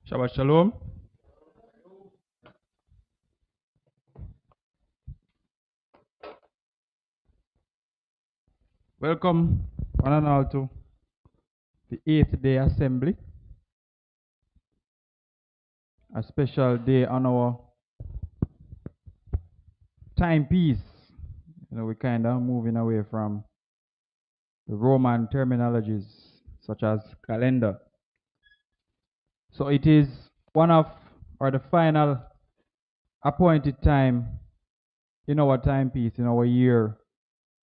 Shabbat Shalom. Welcome, one and all, to the 8th day assembly, a special day on our timepiece. We're kind of moving away from the Roman terminologies such as calendar. So it is one of, or the final appointed time in our timepiece, in our year,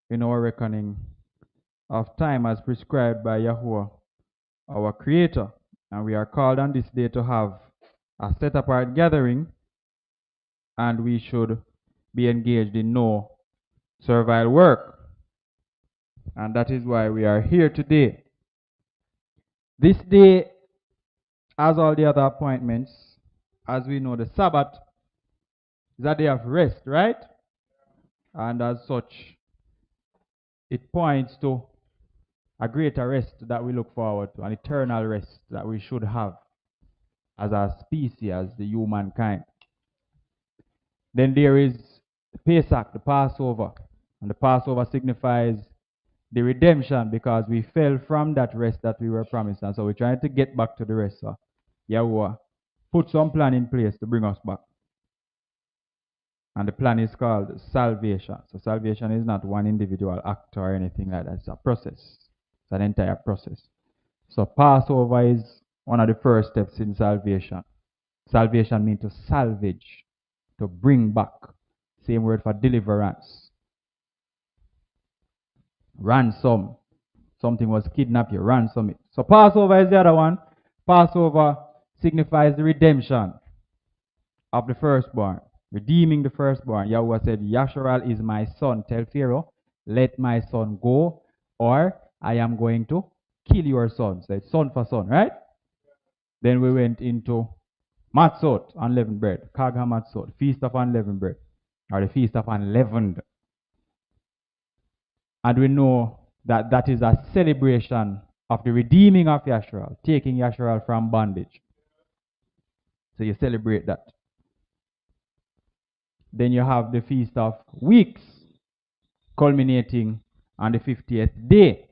in our reckoning of time as prescribed by Yahuwah, our Creator. And we are called on this day to have a set apart gathering, and we should be engaged in no servile work. And that is why we are here today. This day, as all the other appointments, as we know, the Sabbath is a day of rest, right? And as such, it points to a greater rest that we look forward to, an eternal rest that we should have as a species, as the humankind. Then there is the Pesach, the Passover. And the Passover signifies the redemption, because we fell from that rest that we were promised. And so we're trying to get back to the rest. So Yahuwah put some plan in place to bring us back. And the plan is called salvation. So salvation is not one individual act or anything like that. It's a process. It's an entire process. So Passover is one of the first steps in salvation. Salvation means to salvage, to bring back. Same word for deliverance. Ransom. Something was kidnapped, you ransom it. So Passover is the other one. Passover signifies the redemption of the firstborn, redeeming the firstborn. Yahweh said, Yashar'al is my son. Tell Pharaoh, let my son go, or I am going to kill your son. So it's son for son, right? Then we went into Matzot, unleavened bread. Kag HaMatzot, feast of unleavened bread, or the feast of unleavened. And we know that that is a celebration of the redeeming of Yashar'al, taking Yashar'al from bondage. So you celebrate that. Then you have the Feast of Weeks, culminating on the 50th day.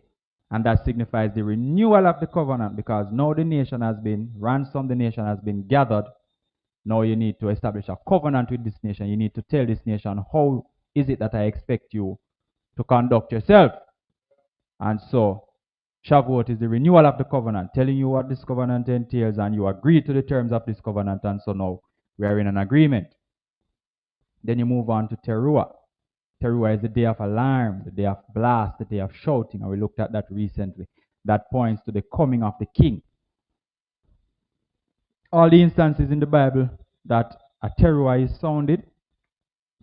And that signifies the renewal of the covenant, because now the nation has been ransomed, the nation has been gathered. Now you need to establish a covenant with this nation. You need to tell this nation, how is it that I expect you to conduct yourself? And so Shavuot is the renewal of the covenant, telling you what this covenant entails, and you agree to the terms of this covenant, and so now we are in an agreement. Then you move on to Teruah. Teruah is the day of alarm, the day of blast, the day of shouting, and we looked at that recently. That points to the coming of the king. All the instances in the Bible that a Teruah is sounded,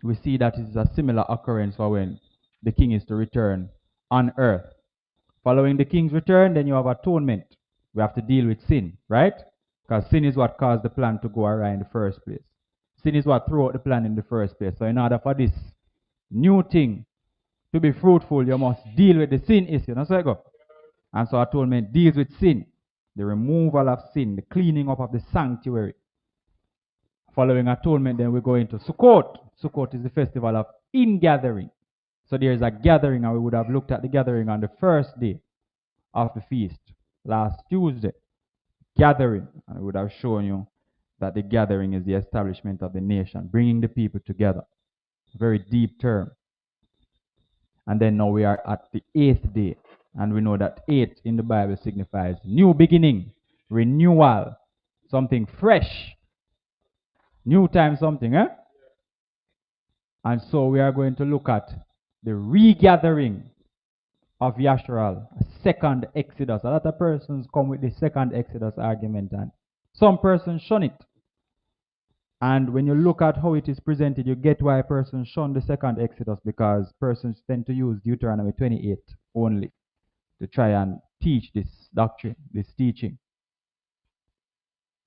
we see that it is a similar occurrence for when the king is to return on earth. Following the king's return, then you have atonement. We have to deal with sin, right? Because sin is what caused the plan to go awry in the first place. Sin is what threw out the plan in the first place. So in order for this new thing to be fruitful, you must deal with the sin issue. That's how it goes. And so atonement deals with sin, the removal of sin, the cleaning up of the sanctuary. Following atonement, then we go into Sukkot. Sukkot is the festival of ingathering. So there is a gathering, and we would have looked at the gathering on the first day of the feast, last Tuesday. Gathering, and we would have shown you that the gathering is the establishment of the nation, bringing the people together. Very deep term. And then now we are at the 8th day, and we know that 8 in the Bible signifies new beginning, renewal, something fresh, new time something, eh? And so we are going to look at the regathering of Yashar'al, a second Exodus. A lot of persons come with the second Exodus argument, and some persons shun it. And when you look at how it is presented, you get why persons shun the second Exodus, because persons tend to use Deuteronomy 28 only to try and teach this doctrine, this teaching.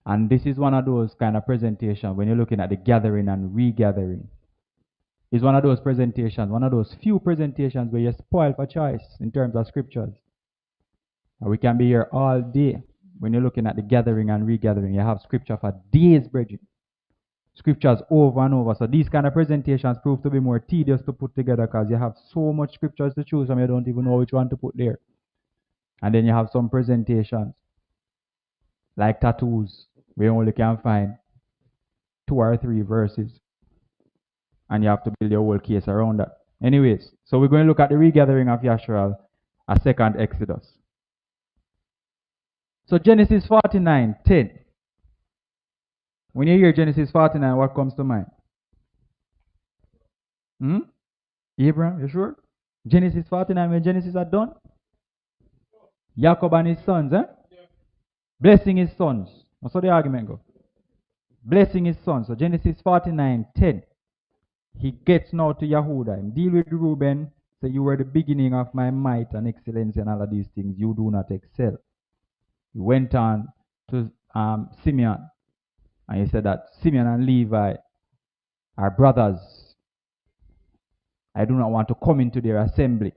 And this is one of those kind of presentations when you're looking at the gathering and regathering. It's one of those presentations, one of those few presentations where you spoil for choice in terms of scriptures. And we can be here all day when you're looking at the gathering and regathering, you have scripture for days, brethren. Scriptures over and over. So these kind of presentations prove to be more tedious to put together because you have so much scriptures to choose from, you don't even know which one to put there. And then you have some presentations like tattoos, where you only can find 2 or 3 verses. And you have to build your whole case around that. Anyways, so we're going to look at the regathering of Yashar'al, a second Exodus. So Genesis 49:10. When you hear Genesis 49, what comes to mind? Abraham, you sure? Genesis 49, when Genesis are done? Jacob and his sons, blessing his sons. That's how the argument go. Blessing his sons. So Genesis 49:10. He gets now to Yehuda and deal with Reuben. Say, you were the beginning of my might and excellence and all of these things. You do not excel. He went on to Simeon. And he said that Simeon and Levi are brothers. I do not want to come into their assembly.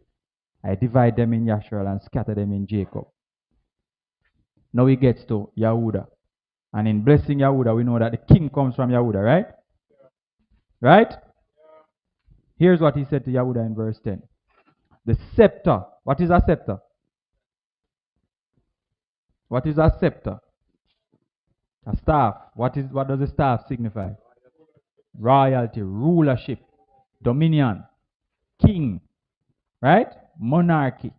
I divide them in Yashar'al and scatter them in Jacob. Now he gets to Yehuda. And in blessing Yehuda, we know that the king comes from Yehuda, right? Right? Here's what he said to Yehuda in verse 10. The scepter. What is a scepter? What is a scepter? A staff. What does a staff signify? Royalty, rulership, dominion, king, right? Monarchy.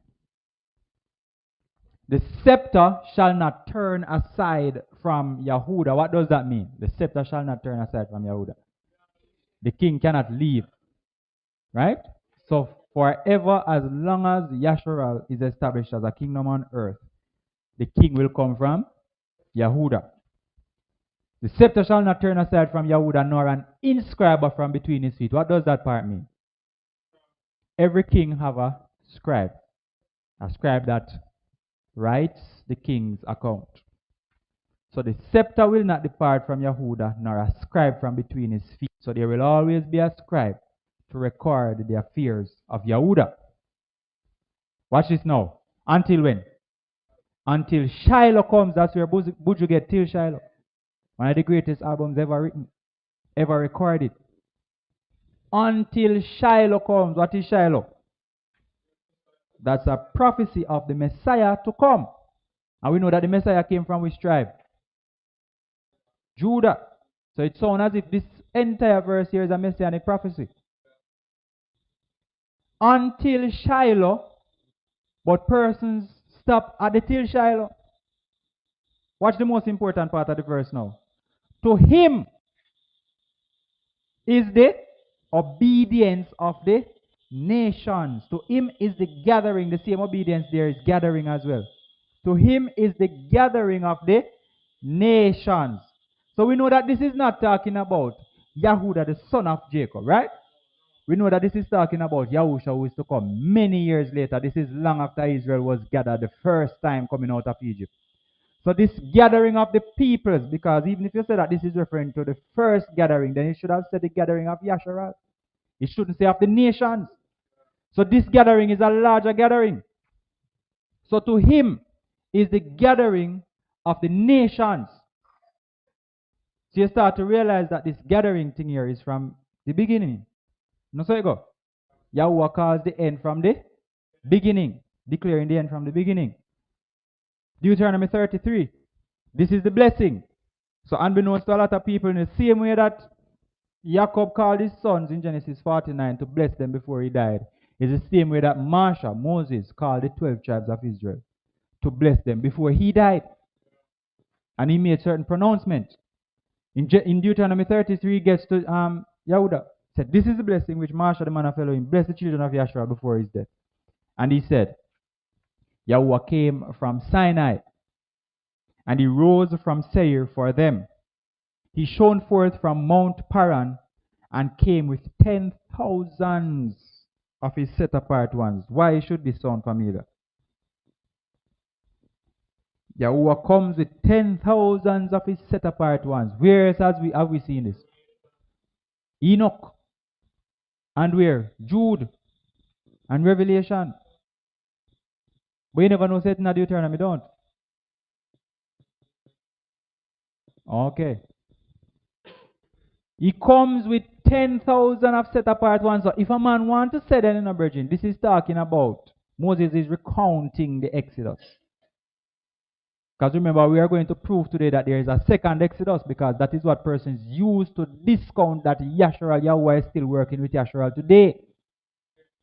The scepter shall not turn aside from Yehuda. What does that mean? The scepter shall not turn aside from Yehuda. The king cannot leave. Right? So forever, as long as Yashar'al is established as a kingdom on earth, the king will come from Yehuda. The scepter shall not turn aside from Yehuda, nor an inscriber from between his feet. What does that part mean? Every king have a scribe that writes the king's account. So the scepter will not depart from Yehuda, nor a scribe from between his feet. So there will always be a scribe to record the affairs of Yehuda. Watch this now. Until when? Until Shiloh comes. That's where Buju get Till Shiloh. One of the greatest albums ever written, ever recorded. Until Shiloh comes. What is Shiloh? That's a prophecy of the Messiah to come. And we know that the Messiah came from which tribe? Judah. So it sounds as if this entire verse here is a messianic prophecy. Until Shiloh, but persons stop at the till Shiloh. Watch the most important part of the verse now. To him is the obedience of the nations. To him is the gathering. The same obedience there is gathering as well. To him is the gathering of the nations. So we know that this is not talking about Yehuda, the son of Jacob, right? We know that this is talking about Yahusha, who is to come many years later. This is long after Israel was gathered the first time coming out of Egypt. So this gathering of the peoples, because even if you say that this is referring to the first gathering, then it should have said the gathering of Yashar'al. It shouldn't say of the nations. So this gathering is a larger gathering. So to him is the gathering of the nations. So you start to realize that this gathering thing here is from the beginning. No, so you go. Yahweh calls the end from the beginning, declaring the end from the beginning. Deuteronomy 33. This is the blessing. So unbeknownst to a lot of people, in the same way that Jacob called his sons in Genesis 49 to bless them before he died, is the same way that Mashah, Moses, called the 12 tribes of Israel to bless them before he died. And he made certain pronouncements. In Deuteronomy 33, he gets to Yehuda. Said, this is the blessing which Mashah, the man of Elohim, blessed the children of Yashar'al before his death. And he said, Yahuwah came from Sinai, and he rose from Seir for them. He shone forth from Mount Paran, and came with 10,000s of his set-apart ones. Why should this sound familiar? Yahuwah comes with 10,000s of his set-apart ones. Where else have we seen this? Enoch. And where? Jude. And Revelation. But you never know certain Deuteronomy, don't. Okay. He comes with 10,000 of set apart ones. So if a man want to say that in a virgin, this is talking about Moses is recounting the Exodus. Because remember, we are going to prove today that there is a second Exodus because that is what persons use to discount that Yashar'al Yahweh is still working with Yashar'al today.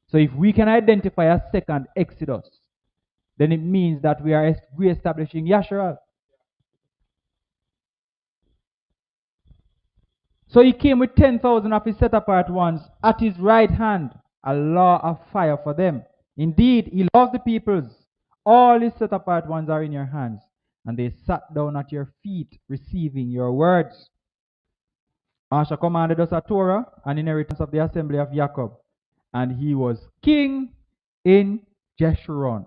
So if we can identify a second Exodus, then it means that we are re-establishing Yashar'al. So he came with 10,000 of his set apart ones at his right hand, a law of fire for them. Indeed, he loves the peoples. All his set apart ones are in your hands, and they sat down at your feet, receiving your words. Mashah commanded us a Torah, an inheritance of the assembly of Jacob, and he was king in Jeshurun.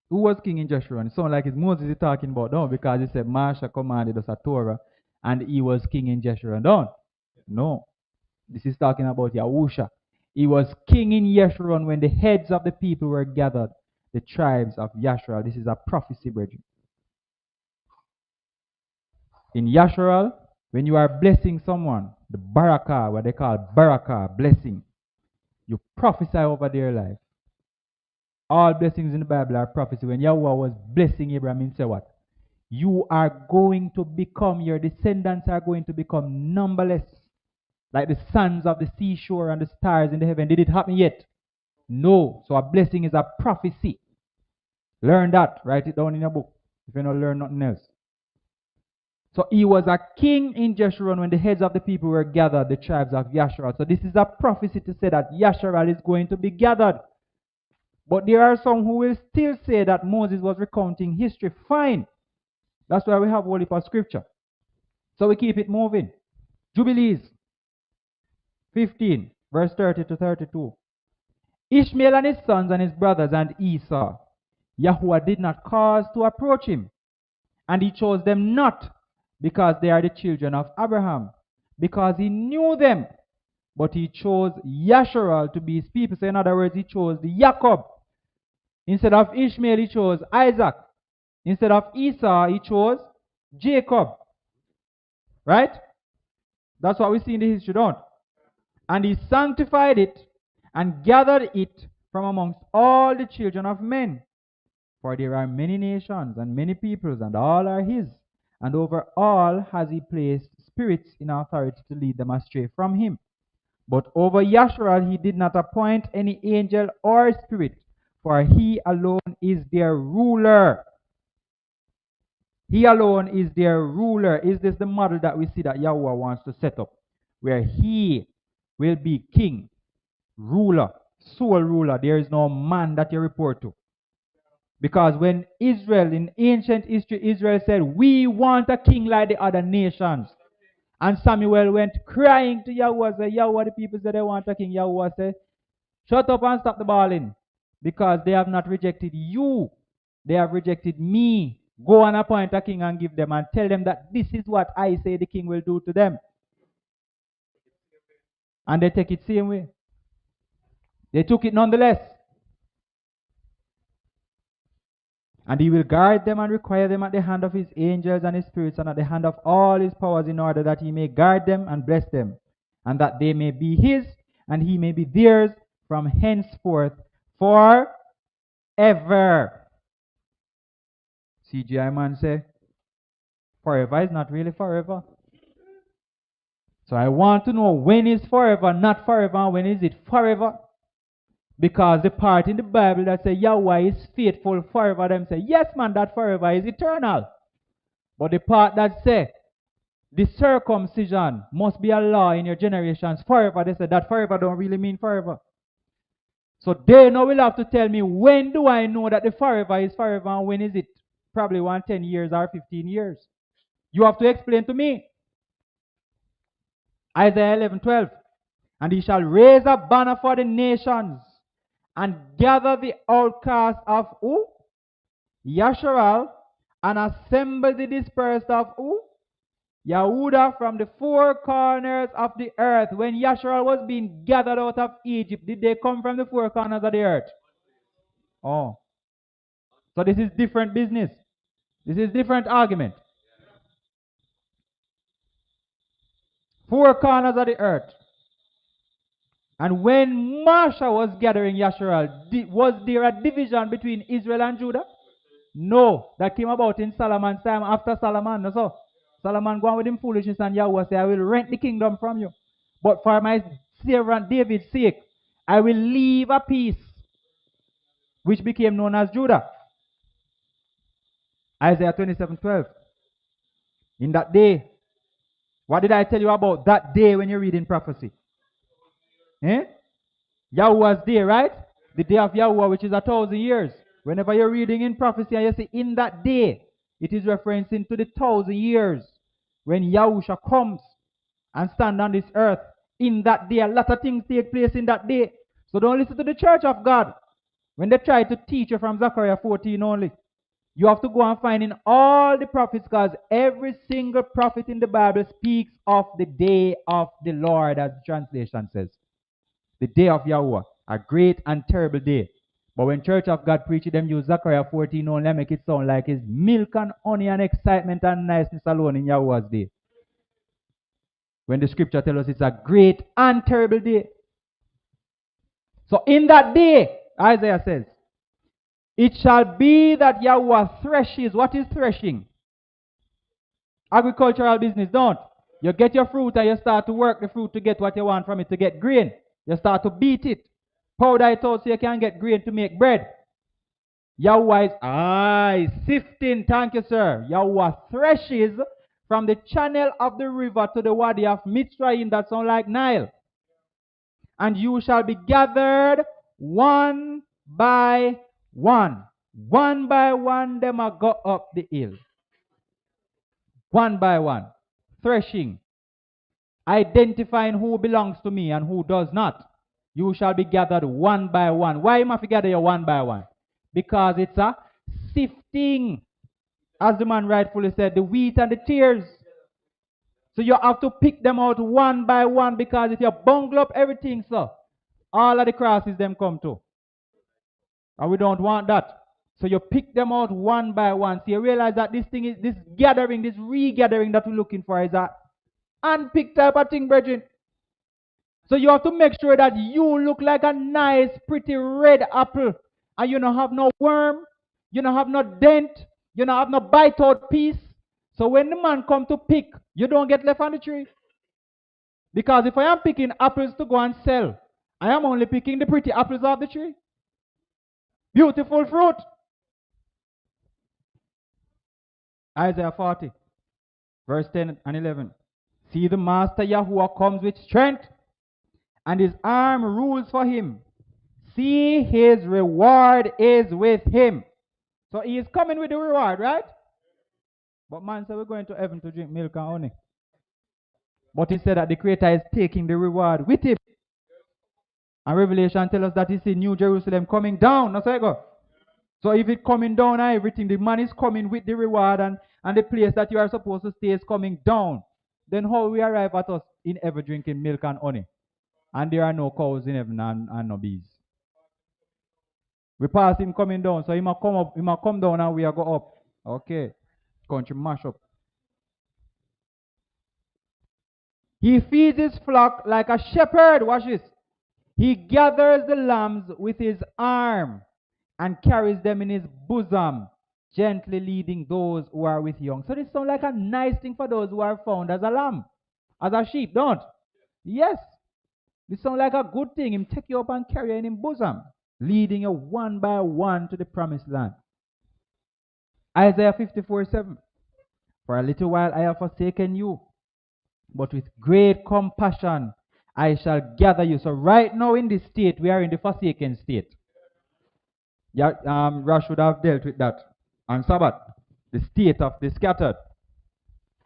Who was king in Jeshurun? It sounds like it's Moses he's talking about, no, because he said Mashah commanded us a Torah, and he was king in Jeshurun. Don't. No. This is talking about Yahusha. He was king in Yeshurun when the heads of the people were gathered, the tribes of Yashar'al. This is a prophecy, brethren. In Yashar'al, when you are blessing someone, the barakah, what they call barakah, blessing, you prophesy over their life. All blessings in the Bible are prophecy. When Yahweh was blessing Abraham, he said what? You are going to become, your descendants are going to become numberless, like the sands of the seashore and the stars in the heaven. Did it happen yet? No. So a blessing is a prophecy. Learn that. Write it down in your book if you don't learn nothing else. So he was a king in Jeshurun when the heads of the people were gathered, the tribes of Yashar'al. So this is a prophecy to say that Yashar'al is going to be gathered. But there are some who will still say that Moses was recounting history. Fine. That's why we have Holy for Scripture. So we keep it moving. Jubilees 15, verse 30 to 32. Ishmael and his sons and his brothers and Esau, Yahuwah did not cause to approach him, and he chose them not, because they are the children of Abraham, because he knew them, but he chose Yashar'al to be his people. So in other words, he chose the Jacob. Instead of Ishmael, he chose Isaac. Instead of Esau, he chose Jacob. Right? That's what we see in the history, don't? And he sanctified it and gathered it from amongst all the children of men. For there are many nations and many peoples, and all are his. And over all has he placed spirits in authority to lead them astray from him. But over Yashar'al he did not appoint any angel or spirit, for he alone is their ruler. He alone is their ruler. Is this the model that we see that Yahweh wants to set up? Where he will be king, ruler, sole ruler. There is no man that you report to. Because when Israel, in ancient history, Israel said, we want a king like the other nations. And Samuel went crying to Yahweh, said, Yahweh, the people said they want a king. Yahweh said, shut up and stop the bawling. Because they have not rejected you. They have rejected me. Go and appoint a king and give them and tell them that this is what I say the king will do to them. And they take it same way. They took it nonetheless. And he will guard them and require them at the hand of his angels and his spirits and at the hand of all his powers, in order that he may guard them and bless them, and that they may be his and he may be theirs from henceforth forever. CGI man say, forever is not really forever. So I want to know, when is forever not forever, and when is it forever? Because the part in the Bible that says Yahweh is faithful forever, them say, yes man, that forever is eternal. But the part that says the circumcision must be a law in your generations forever, they say that forever don't really mean forever. So they now will have to tell me, when do I know that the forever is forever, and when is it? Probably 10 years or 15 years. You have to explain to me. Isaiah 11:12. And he shall raise a banner for the nations and gather the outcasts of who? Yashar'al, and assemble the dispersed of who? Yehuda, from the four corners of the earth. When Yashar'al was being gathered out of Egypt, did they come from the four corners of the earth? Oh. So this is different business. This is different argument. Four corners of the earth. And when Mashah was gathering Yashar'al, was there a division between Israel and Judah? No. That came about in Solomon's time after Solomon. No, so Solomon going with him foolishness and Yahweh say, I will rent the kingdom from you. But for my servant David's sake, I will leave a piece which became known as Judah. Isaiah 27:12. In that day, what did I tell you about that day when you're reading prophecy? Eh? Yahuwah's day, right? The day of Yahuwah, which is 1,000 years. Whenever you're reading in prophecy and you say in that day, it is referencing to the 1,000 years when Yahusha comes and stand on this earth. In that day, a lot of things take place in that day. So don't listen to the church of God when they try to teach you from Zechariah 14 only. You have to go and find in all the prophets, because every single prophet in the Bible speaks of the day of the Lord, as the translation says. The day of Yahweh, a great and terrible day. But when Church of God preach it, them use Zechariah 14 only, make it sound like it's milk and honey and excitement and niceness alone in Yahweh's day. When the scripture tells us it's a great and terrible day. So in that day, Isaiah says, it shall be that Yahweh threshes. What is threshing? Agricultural business, don't. You get your fruit and you start to work the fruit to get what you want from it, to get grain. You start to beat it. Powder it out so you can get grain to make bread. Yahweh is sifting. Thank you, sir. Yahweh threshes from the channel of the river to the wadi of Mitzrayim, that sound like Nile. And you shall be gathered one by one. One by one, them are go up the hill. One by one. Threshing. Identifying who belongs to me and who does not. You shall be gathered one by one. Why must you gather you one by one? Because it's a sifting. As the man rightfully said, the wheat and the tares. So you have to pick them out one by one, because if you bungle up everything, so all of the crosses them come to. And we don't want that. So you pick them out one by one. So you realize that this thing is, this gathering, this regathering that we're looking for is a unpicked type of thing, brethren. So you have to make sure that you look like a nice, pretty red apple. And you don't have no worm. You don't have no dent. You don't have no bite out piece. So when the man come to pick, you don't get left on the tree. Because if I am picking apples to go and sell, I am only picking the pretty apples off the tree. Beautiful fruit. Isaiah 40, verse 10 and 11. See, the Master Yahuwah comes with strength, and his arm rules for him. See, his reward is with him. So he is coming with the reward, right? But man said we're going to heaven to drink milk and honey. But he said that the Creator is taking the reward with him. And Revelation tells us that he see New Jerusalem coming down. That's how it goes. So if it's coming down and everything, the man is coming with the reward, and the place that you are supposed to stay is coming down. Then how we arrive at us in heaven drinking milk and honey? And there are no cows in heaven and no bees. We pass him coming down, so he might come up, he might come down and we are go up. Okay. Country mash up. He feeds his flock like a shepherd. Watch this. He gathers the lambs with his arm and carries them in his bosom, gently leading those who are with young. So this sounds like a nice thing for those who are found as a lamb, as a sheep, don't? Yes. This sounds like a good thing. Him take you up and carry you in his bosom, leading you one by one to the promised land. Isaiah 54:7. For a little while I have forsaken you, but with great compassion I shall gather you. So right now in this state, we are in the forsaken state. Yeah, Rush would have dealt with that on Sabbath, the state of the scattered.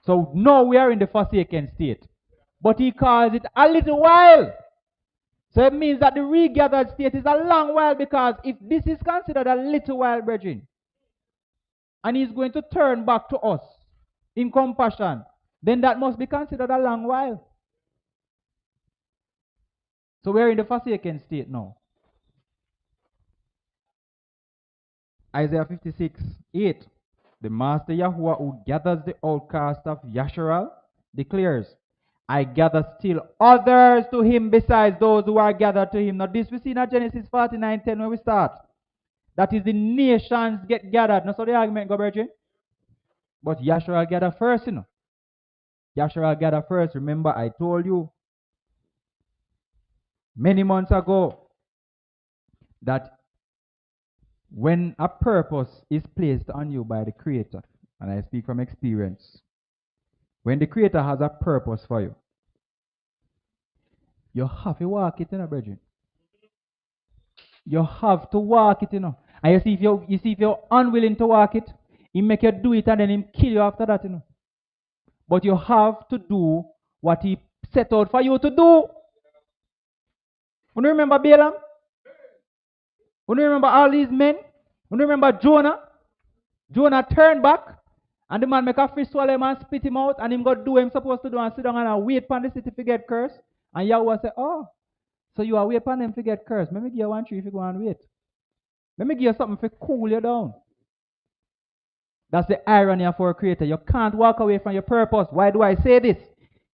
So now we are in the forsaken state. But he calls it a little while. So it means that the regathered state is a long while, because if this is considered a little while, brethren, and he's going to turn back to us in compassion, then that must be considered a long while. So we're in the forsaken state now. Isaiah 56:8. The Master Yahuwah, who gathers the outcast of Yashar'al, declares, I gather still others to him besides those who are gathered to him. Now this we see in Genesis 49:10 when we start. That is the nations get gathered. Now so the argument go, Virgin. But Yashar'al gather first, you know. Yashar'al gather first. Remember, I told you many months ago that when a purpose is placed on you by the Creator, and I speak from experience, when the Creator has a purpose for you, you have to walk it, you know, brethren. You have to walk it, you know. And you see if you're unwilling to walk it, he make you do it and then he kill you after that, you know. But you have to do what he set out for you to do. You remember Balaam? You remember all these men? You remember Jonah? Jonah turned back and the man make a fish swallow him and spit him out and him go do what him supposed to do and sit down and wait for the city to get cursed. And Yahweh say, oh, so you are waiting for them to get cursed. Let me give you 1 tree if you go and wait. Let me give you something to cool you down. That's the irony of our Creator. You can't walk away from your purpose. Why do I say this?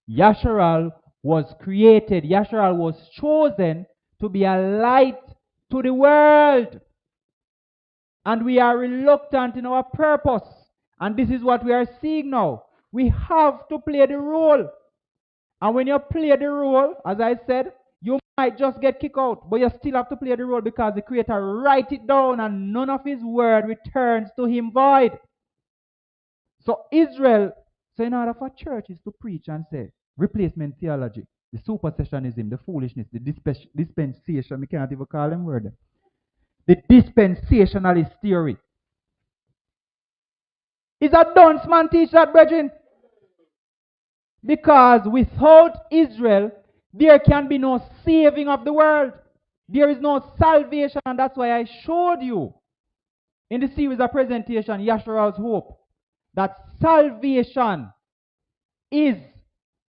Yashar'al was created. Yashar'al was chosen to be a light to the world. And we are reluctant in our purpose. And this is what we are seeing now. We have to play the role. And when you play the role, as I said, you might just get kicked out. But you still have to play the role because the Creator write it down and none of his word returns to him void. So Israel, so in order for churches to preach and say, replacement theology, the supersessionism, the foolishness, the dispensation, we can't even call them word. The dispensationalist theory. Is a dunce man teach that, brethren? Because without Israel, there can be no saving of the world. There is no salvation, and that's why I showed you in the series of presentation, Yashar'al's hope, that salvation is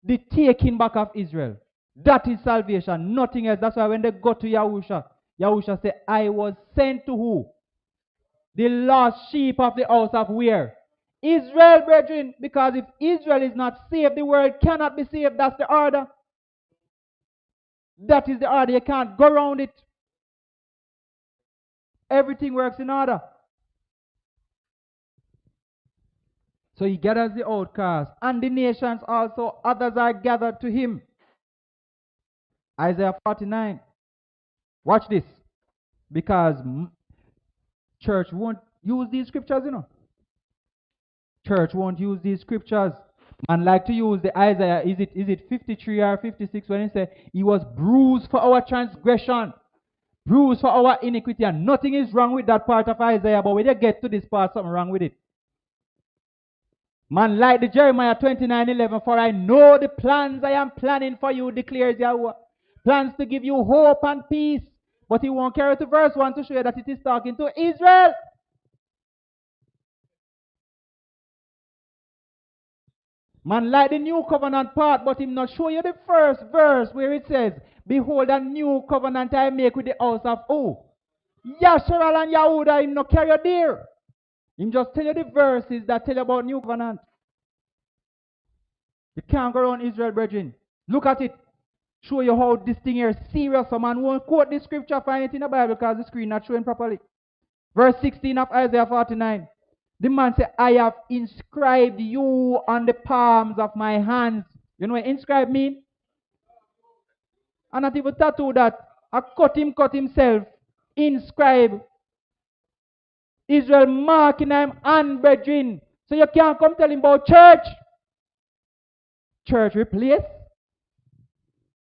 the taking back of Israel. That is salvation, nothing else. That's why when they go to Yahusha, Yahusha said, I was sent to who? The lost sheep of the house of where? Israel, brethren. Because if Israel is not saved, the world cannot be saved. That's the order. That is the order. You can't go around it. Everything works in order. So he gathers the outcasts, and the nations also, others are gathered to him. Isaiah 49. Watch this. Because church won't use these scriptures, you know. Church won't use these scriptures. Man like to use the Isaiah, is it 53 or 56 when he said, he was bruised for our transgression, bruised for our iniquity, and nothing is wrong with that part of Isaiah, but when you get to this part, something wrong with it. Man like the Jeremiah 29:11, for I know the plans I am planning for you, declares Yahweh. Plans to give you hope and peace. But he won't carry to verse 1 to show you that it is talking to Israel. Man like the new covenant part, but him not show you the first verse where it says, behold, a new covenant I make with the house of who? Yashar'al and Yahudah. Him not carry you there. Him just tell you the verses that tell you about new covenant. You can't go around Israel, brethren. Look at it. Show you how this thing here is serious. Some man won't quote the scripture, find it in the Bible because the screen not showing properly. Verse 16 of Isaiah 49. The man said, I have inscribed you on the palms of my hands. You know what inscribe mean? And not even tattoo that. I cut himself. Inscribe. Israel marking him and brethren. So you can't come tell him about church. Church replace?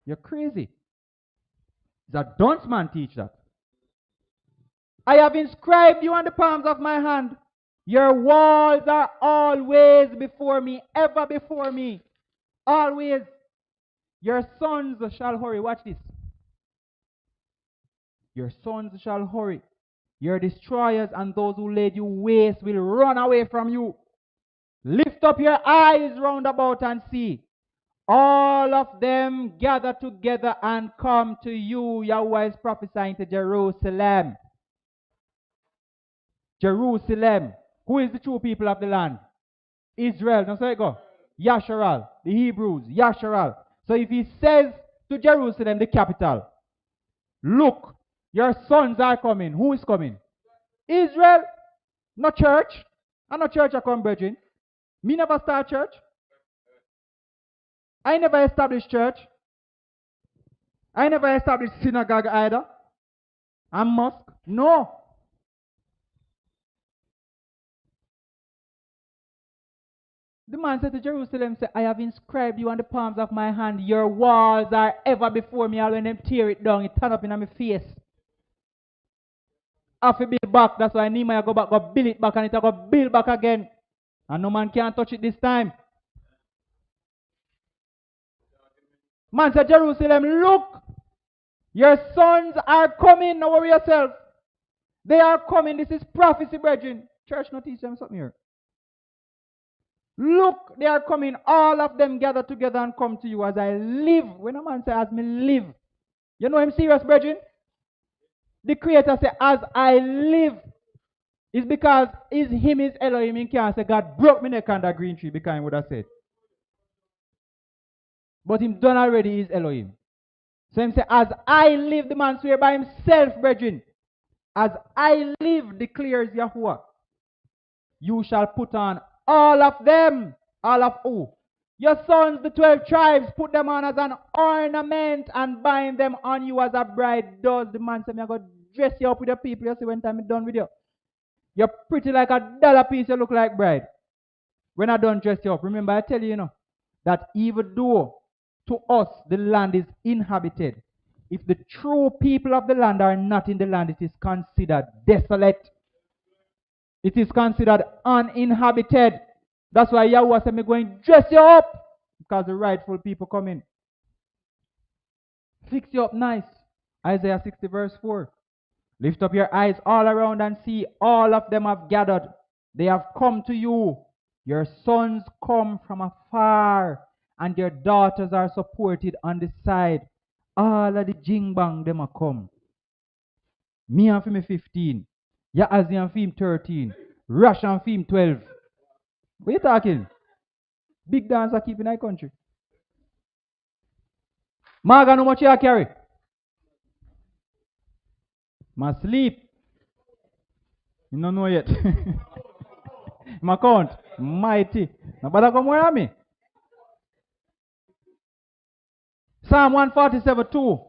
You're crazy. That dunce man teach that. I have inscribed you on the palms of my hand. Your walls are always before me, ever before me. Always. Your sons shall hurry. Watch this. Your sons shall hurry. Your destroyers and those who laid you waste will run away from you. Lift up your eyes round about and see. All of them gather together and come to you. Yahweh is prophesying to Jerusalem. Jerusalem. Who is the true people of the land? Israel. Now say it go. Yashar'al. The Hebrews, Yashar'al. So if he says to Jerusalem, the capital, look, your sons are coming. Who is coming? Israel. Not church. I'm not church I come, brethren. Me never start church. I never established church. I never established synagogue either. And mosque. No. The man said to Jerusalem, say, I have inscribed you on the palms of my hand. Your walls are ever before me. And when them tear it down, it turn up in my face. Have to build back. That's why Nehemiah go back, go build it back, and it go build back again. And no man can touch it this time. Man said, Jerusalem, look, your sons are coming. Don't worry yourself. They are coming. This is prophecy, brethren. Church not teach them something here. Look, they are coming. All of them gather together and come to you as I live. When a man says, as me live, you know him serious, brethren? The Creator said, as I live. It's because him is Elohim. He can't say, God broke me neck on that green tree because he would have said. But him done already is Elohim. So him say, as I live, the man swear by himself, brethren. As I live, declares Yahuwah. You shall put on all of them. All of who? Your sons, the 12 tribes, put them on as an ornament and bind them on you as a bride does. The man said, I'm going to dress you up with your people. You see when time I'm done with you. You're pretty like a dollar piece. You look like bride. When I don't dress you up, remember I tell you, that even though to us the land is inhabited, if the true people of the land are not in the land, it is considered desolate. It is considered uninhabited. That's why Yahweh said, I'm going to dress you up because the rightful people come in. Fix you up nice. Isaiah 60 verse 4. Lift up your eyes all around and see all of them have gathered. They have come to you. Your sons come from afar and your daughters are supported on the side. All of the jingbang them are come. Me and Fim 15. Yaazi and Fim 13. Rash and Fim 12. What you talking? Big dance are keeping our country. Marga, how much you carry? My sleep. You don't know yet. My count. Mighty. Nobody come where me. Psalm 147:2.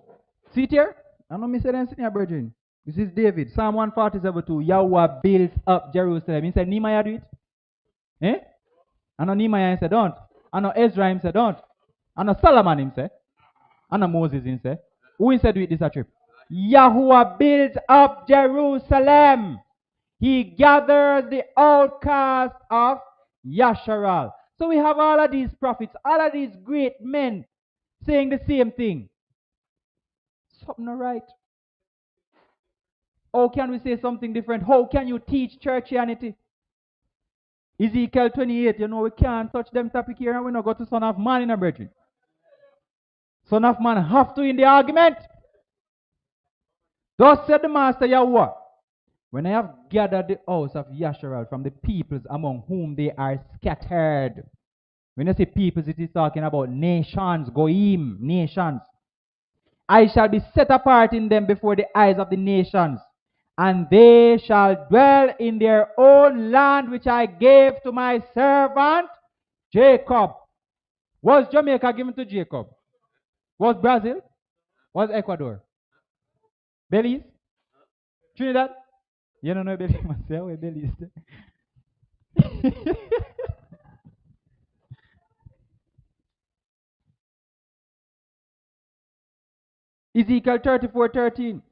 See it here? I know me say them sitting here, brethren. This is David. Psalm 147:2. Yahweh builds up Jerusalem. He said, Nehemiah do it. Eh? I know Nehemiah said, don't. I know Ezra him said, don't. I know Solomon him said. I know Moses him said. Who said do it this a trip? Yahuwah builds up Jerusalem. He gathers the outcasts of Yashar'al. So we have all of these prophets, all of these great men saying the same thing. Something not right. How can we say something different? How can you teach churchianity? Ezekiel 28, we can't touch them topic here and we not go to Son of Man in a brethren. Son of Man have to in the argument. Thus said the Master Yahweh, when I have gathered the house of Yashar'al from the peoples among whom they are scattered. When you say peoples, it is talking about nations, goyim, nations. I shall be set apart in them before the eyes of the nations, and they shall dwell in their own land which I gave to my servant Jacob. Was Jamaica given to Jacob? Was Brazil? Was Ecuador? Belize? Trinidad? You don't know Belize? Where Belize? Ezekiel 34:13.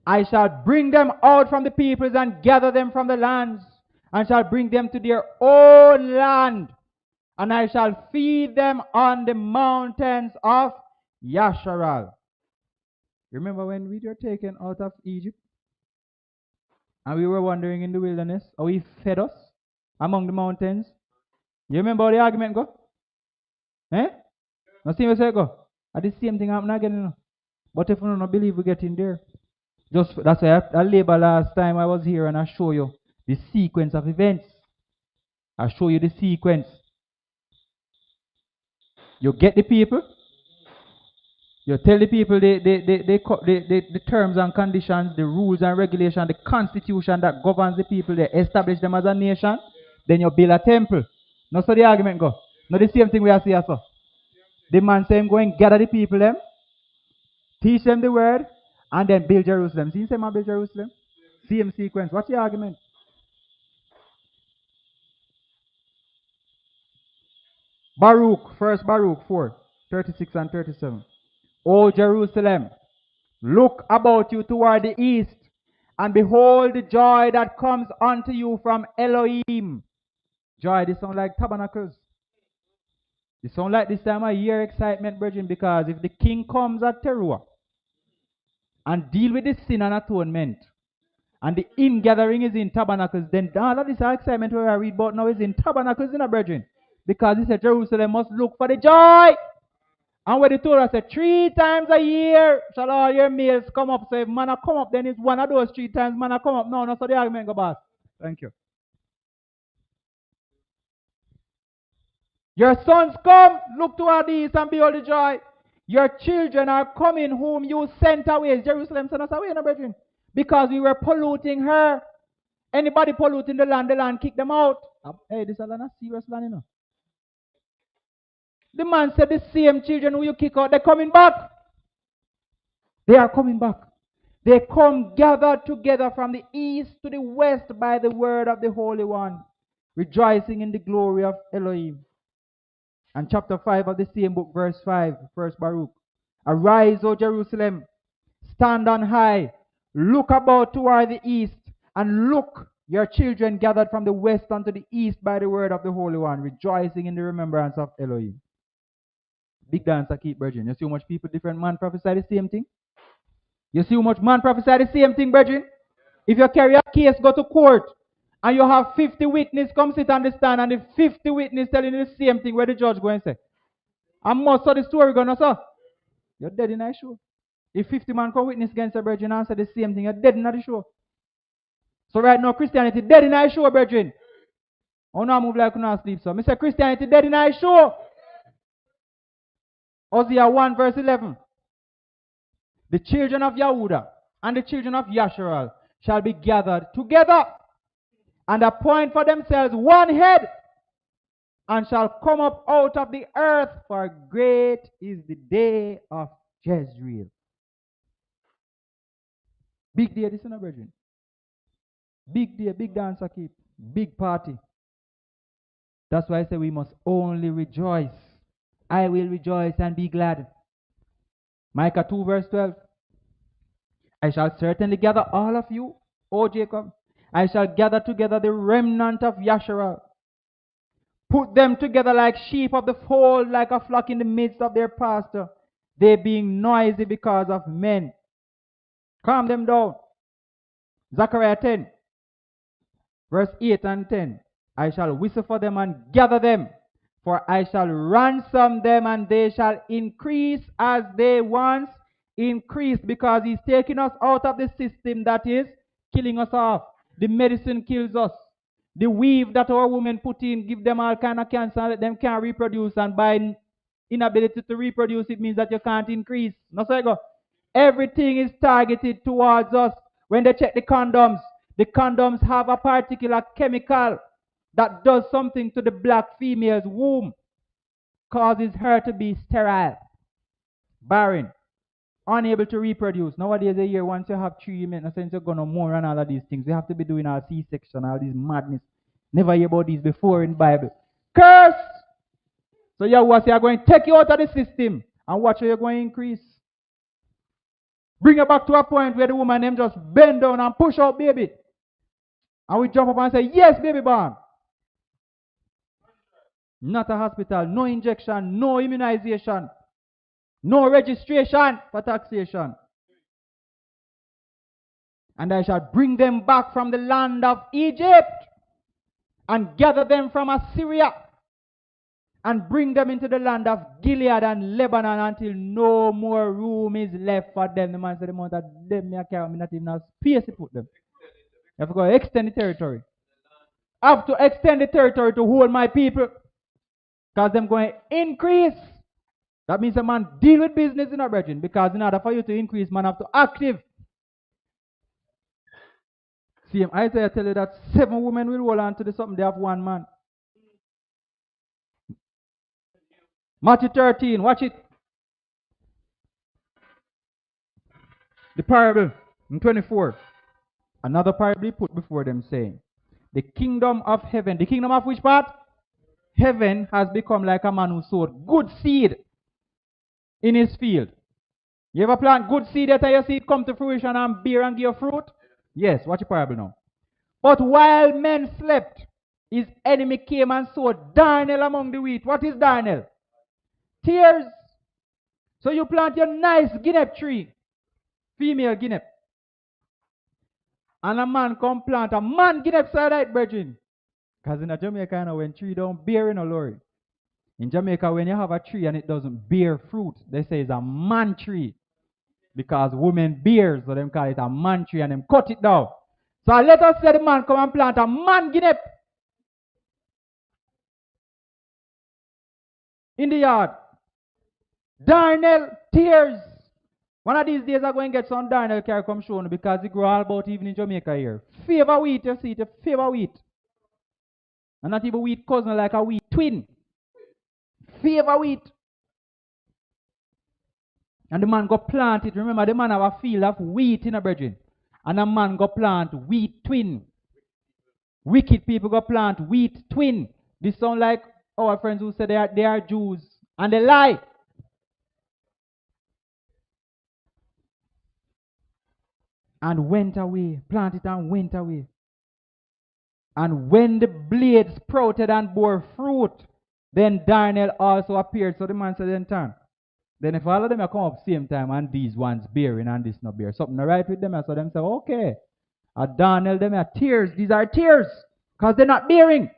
I shall bring them out from the peoples and gather them from the lands, and shall bring them to their own land, and I shall feed them on the mountains of Yashar'al. Remember when we were taken out of Egypt, and we were wandering in the wilderness, how he fed us among the mountains? You remember how the argument go? Eh? Now see what I say go? And the same thing happen again, But if you don't believe we get in there, that's why I labor last time I was here and I show you the sequence of events. I show you the sequence. You get the people, you tell the people the terms and conditions, the rules and regulations, the constitution that governs the people, they establish them as a nation, then you build a temple. No, so the argument go. No, the same thing we are seeing, so. The man saying go and gather the people them, teach them the word, and then build Jerusalem. See, say man build Jerusalem? Same sequence. What's the argument? Baruch, first Baruch 4:36 and 37. O Jerusalem, look about you toward the east, and behold the joy that comes unto you from Elohim. Joy, this sound like tabernacles. It sound like this time of year excitement, brethren, because if the king comes at Teruah and deal with the sin and atonement, and the ingathering is in tabernacles, then all of this excitement where I read about now is in tabernacles, in a brethren. Because he said Jerusalem must look for the joy. And when the Torah said 3 times a year shall all your males come up. So if manna come up, then it's one of those 3 times manna come up. No, no, so the argument go back. Thank you. Your sons come, look toward the east and behold the joy. Your children are coming whom you sent away. Jerusalem sent us away, no brethren. Because we were polluting her. Anybody polluting the land kick them out. Hey, this is a serious land, you know. The man said the same children who you kick out, they're coming back. They are coming back. They come gathered together from the east to the west by the word of the Holy One, rejoicing in the glory of Elohim. And chapter 5 of the same book, verse 5, first Baruch. Arise, O Jerusalem, stand on high, look about toward the east, and look, your children gathered from the west unto the east by the word of the Holy One, rejoicing in the remembrance of Elohim. Big dance I keep, brethren. You see how much people, different man prophesy the same thing? You see how much man prophesy the same thing, brethren? If you carry a case, go to court, and you have 50 witnesses come sit on the stand, and the 50 witnesses telling you the same thing, where the judge go and say, and most of the story gonna say, you're dead in that show. If 50 man come witness against a brethren and say the same thing, you're dead in that show. So right now, Christianity dead in that show, brethren. Oh no, I move like you not sleep, so. I say Christianity dead in that show. Hosea 1 verse 11. The children of Yehudah and the children of Yashar'al shall be gathered together and appoint for themselves one head, and shall come up out of the earth, for great is the day of Jezreel. Big day, this is not brethren. Big day, big dance I keep, big party. That's why I say we must only rejoice. I will rejoice and be glad. Micah 2 verse 12. I shall certainly gather all of you, O Jacob. I shall gather together the remnant of Yashar'al. Put them together like sheep of the fold, like a flock in the midst of their pasture. They being noisy because of men. Calm them down. Zechariah 10, verse 8 and 10. I shall whistle for them and gather them, for I shall ransom them, and they shall increase as they once increased, because he's taking us out of the system that is killing us off. The medicine kills us. The weave that our women put in give them all kind of cancer, and let them can't reproduce, and by inability to reproduce, it means that you can't increase. No, so I go. Everything is targeted towards us. When they check the condoms have a particular chemical that does something to the black female's womb, causes her to be sterile, barren, unable to reproduce. Nowadays, a year, once you have 3, you make no sense you're going to more and all of these things. We have to be doing our C-section, all these madness. Never hear about these before in the Bible. Curse! So Yahweh say, I'm going to take you out of the system, and watch how you're going to increase. Bring her back to a point where the woman them just bend down and push out baby. And we jump up and say, yes, baby born. Not a hospital, no injection, no immunization, no registration for taxation. And I shall bring them back from the land of Egypt, and gather them from Assyria, and bring them into the land of Gilead and Lebanon, until no more room is left for them. The man said, the amount of them I carry, me not even have space to put them. You have to go extend the territory. I have to extend the territory to hold my people, because them going to increase. That means a man deal with business in a brethren, because in order for you to increase, man have to active. See, Isaiah tell you that 7 women will hold on to the something they have 1 man. Matthew 13, watch it. The parable in 24. Another parable he put before them, saying, the kingdom of heaven, the kingdom of which part? Heaven has become like a man who sowed good seed in his field. You ever plant good seed that you see it come to fruition and bear and give fruit? Yes, watch the parable now. But while men slept, his enemy came and sowed darnel among the wheat. What is darnel? Tears. So you plant your nice guinea tree, female guinea, and a man come plant a man guinea side of it, brethren. Because in Jamaica, you know, when tree don't bear in a lorry. In Jamaica, when you have a tree and it doesn't bear fruit, they say it's a man tree. Because women bear, so them call it a man tree and them cut it down. So let us say the man come and plant a man guinea in the yard. Darnel, tears. One of these days I'm going to get some darnel carry come show you, because it grow all about even in Jamaica here. Favor wheat, you see it, favor wheat. And not even wheat cousin, like a wheat twin. Favor wheat. And the man go plant it. Remember, the man have a field of wheat in a brethren. And a man go plant wheat twin. Wicked people go plant wheat twin. This sound like our friends who say they are Jews. And they lie. And went away. Planted and went away. And when the blade sprouted and bore fruit, then darnel also appeared. So the man said, then turn. Then if all of them come up same time and these ones bearing and this not bear, something right with them. So them say, okay. A darnel, them are tears. These are tears. Because they're not bearing.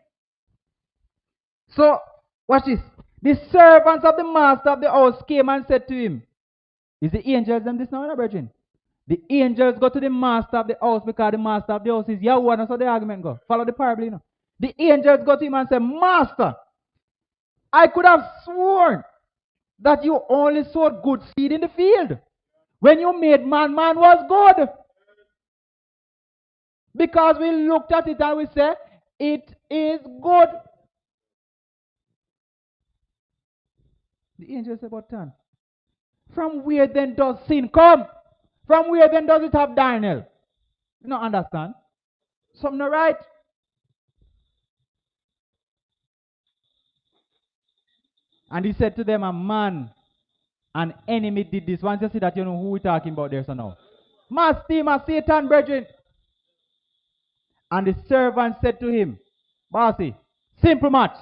So, watch this. The servants of the master of the house came and said to him, is the angels them this now, brethren? The angels go to the master of the house because the master of the house is Yahweh. That's how the argument go. Follow the parable, you know. The angels go to him and say, Master, I could have sworn that you only sowed good seed in the field. When you made man, man was good. Because we looked at it and we said, it is good. The angel said, but turn. From where then does sin come? From where then does it have darnel? You don't understand? Something not right. And he said to them, a man, an enemy did this. Once you see that, you know who we're talking about there, so now. Master, Satan, brethren. And the servant said to him, Bossy, simple maths.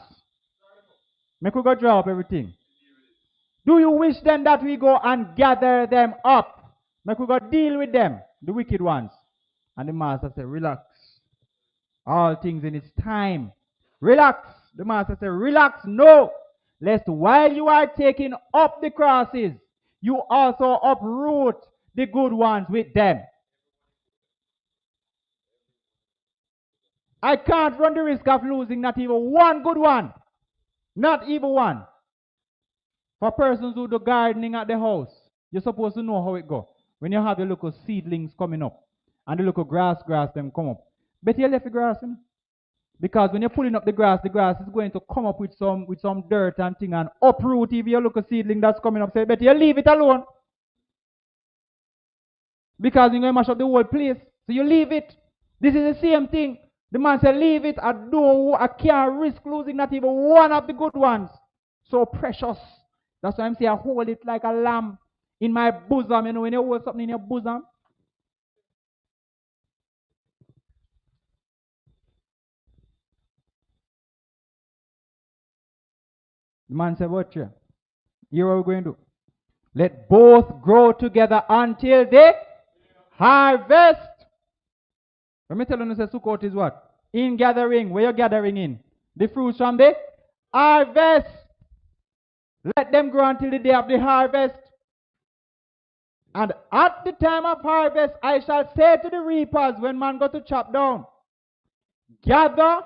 Make we go draw up everything. Do you wish then that we go and gather them up? Make we go deal with them, the wicked ones. And the master said, relax. All things in its time. Relax. The master said, relax, no. Lest while you are taking up the crosses, you also uproot the good ones with them. I can't run the risk of losing not even one good one. Not even one. For persons who do gardening at the house, you're supposed to know how it goes. When you have the little seedlings coming up and the little grass them come up. But you left the grass, you know? Because when you're pulling up the grass is going to come up with some dirt and thing and uproot if you look a seedling that's coming up. Say, better you leave it alone. Because you're going to mash up the whole place. So you leave it. This is the same thing. The man said, leave it. I can't risk losing not even one of the good ones. So precious. That's why I'm saying I hold it like a lamb in my bosom. You know, when you hold something in your bosom. The man said, what you? Here what we're going to do. Let both grow together until they harvest. Let me tell you, Sukkot is what? In gathering. Where you're gathering in? The fruits from the harvest. Let them grow until the day of the harvest. And at the time of harvest, I shall say to the reapers, when man go to chop down, gather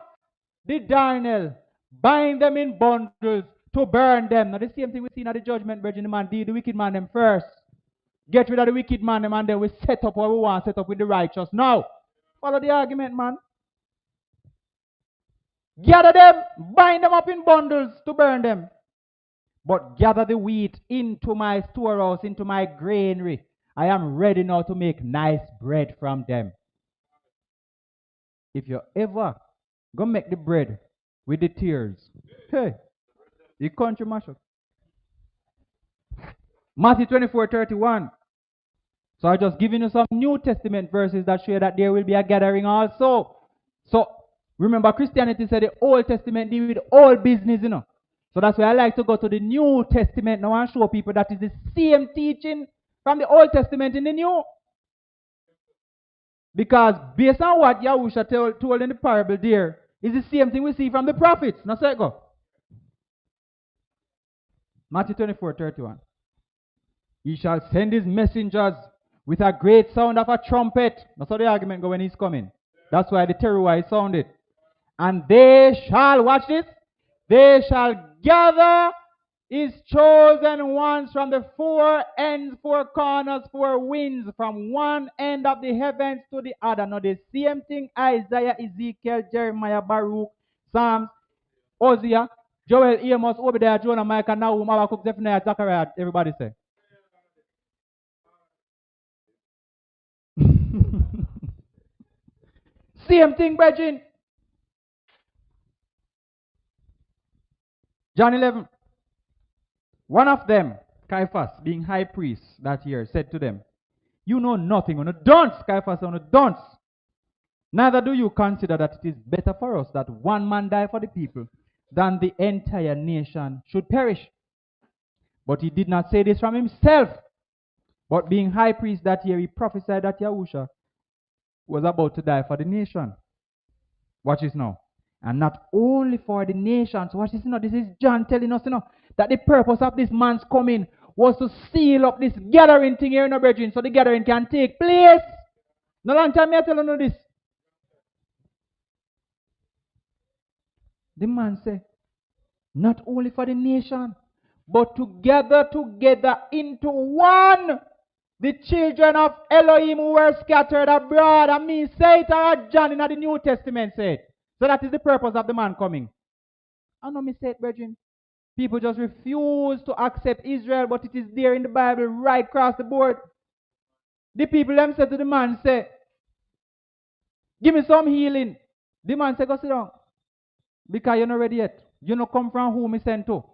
the darnel, bind them in bundles, to burn them. Now the same thing we see in the judgment, brethren, the man deal the wicked man them first. Get rid of the wicked man them and then we set up what we want, set up with the righteous. Now, follow the argument, man. Gather them, bind them up in bundles to burn them. But gather the wheat into my storehouse, into my granary. I am ready now to make nice bread from them. If you ever go make the bread with the tears, hey, the country Mashah. Matthew 24:31. So I'm just giving you some New Testament verses that show that there will be a gathering also. So remember, Christianity said the Old Testament deal with all business, So that's why I like to go to the New Testament now and show people that is the same teaching from the Old Testament in the New. Because based on what Yahusha told in the parable there, is the same thing we see from the prophets. Now say it go. Matthew 24:31. He shall send his messengers with a great sound of a trumpet. That's how the argument go when he's coming. That's why the terror sounded. And they shall, watch this, they shall gather his chosen ones from the four ends, four corners, four winds, from one end of the heavens to the other. Now the same thing Isaiah, Ezekiel, Jeremiah, Baruch, Psalms, Hosea, Joel, Amos, Obadiah, Jonah, Micah, Nahum, Habakkuk, Zephaniah, Zechariah, everybody say. Same thing, brethren. John 11. One of them, Caiaphas, being high priest that year, said to them, you know nothing on a dunce, Caiaphas on a dunce. Neither do you consider that it is better for us that one man die for the people than the entire nation should perish. But he did not say this from himself. But being high priest that year, he prophesied that Yahusha was about to die for the nation. Watch this now. And not only for the nations. Watch this now. This is John telling us, that the purpose of this man's coming was to seal up this gathering thing here in the brethren, so the gathering can take place. No long time I tell you this. The man said, not only for the nation, but to gather together into one the children of Elohim who were scattered abroad. I mean, say it or John in the New Testament said. So that is the purpose of the man coming. I know me say it, brethren. People just refuse to accept Israel, but it is there in the Bible right across the board. The people them said to the man, say, give me some healing. The man said, go sit down. Because you're not ready yet. You don't come from whom he sent to.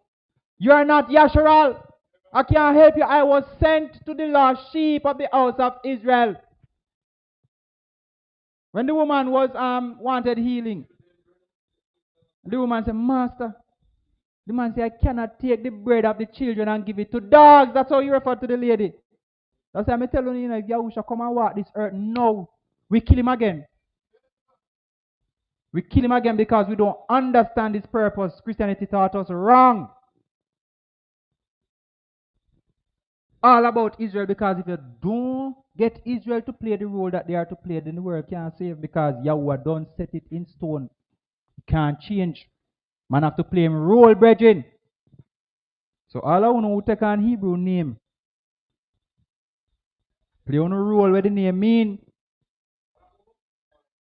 You are not Yashar'al. I can't help you. I was sent to the lost sheep of the house of Israel. When the woman was wanted healing, the woman said, Master. The man said, I cannot take the bread of the children and give it to dogs. That's how you refer to the lady. That's why I'm telling you, if Yahusha come and walk this earth, no, we kill him again. We kill him again because we don't understand his purpose. Christianity taught us wrong. All about Israel, because if you don't get Israel to play the role that they are to play, then the world can't save, because Yahweh don't set it in stone. It can't change. Man have to play him role, brethren. So all I want to take on Hebrew name. Play on a role where the name mean.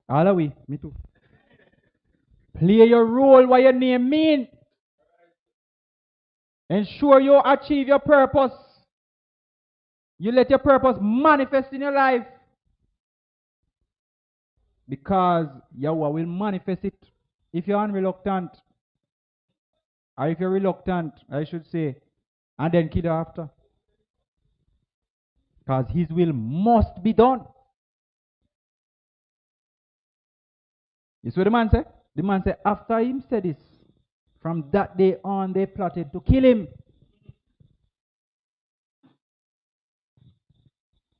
All of we, me too. Play your role what your name mean. Ensure you achieve your purpose. You let your purpose manifest in your life. Because Yahweh will manifest it if you're unreluctant. Or if you're reluctant, I should say, and then kill you after. Because his will must be done. You see what the man said? The man said, after him said this, from that day on they plotted to kill him.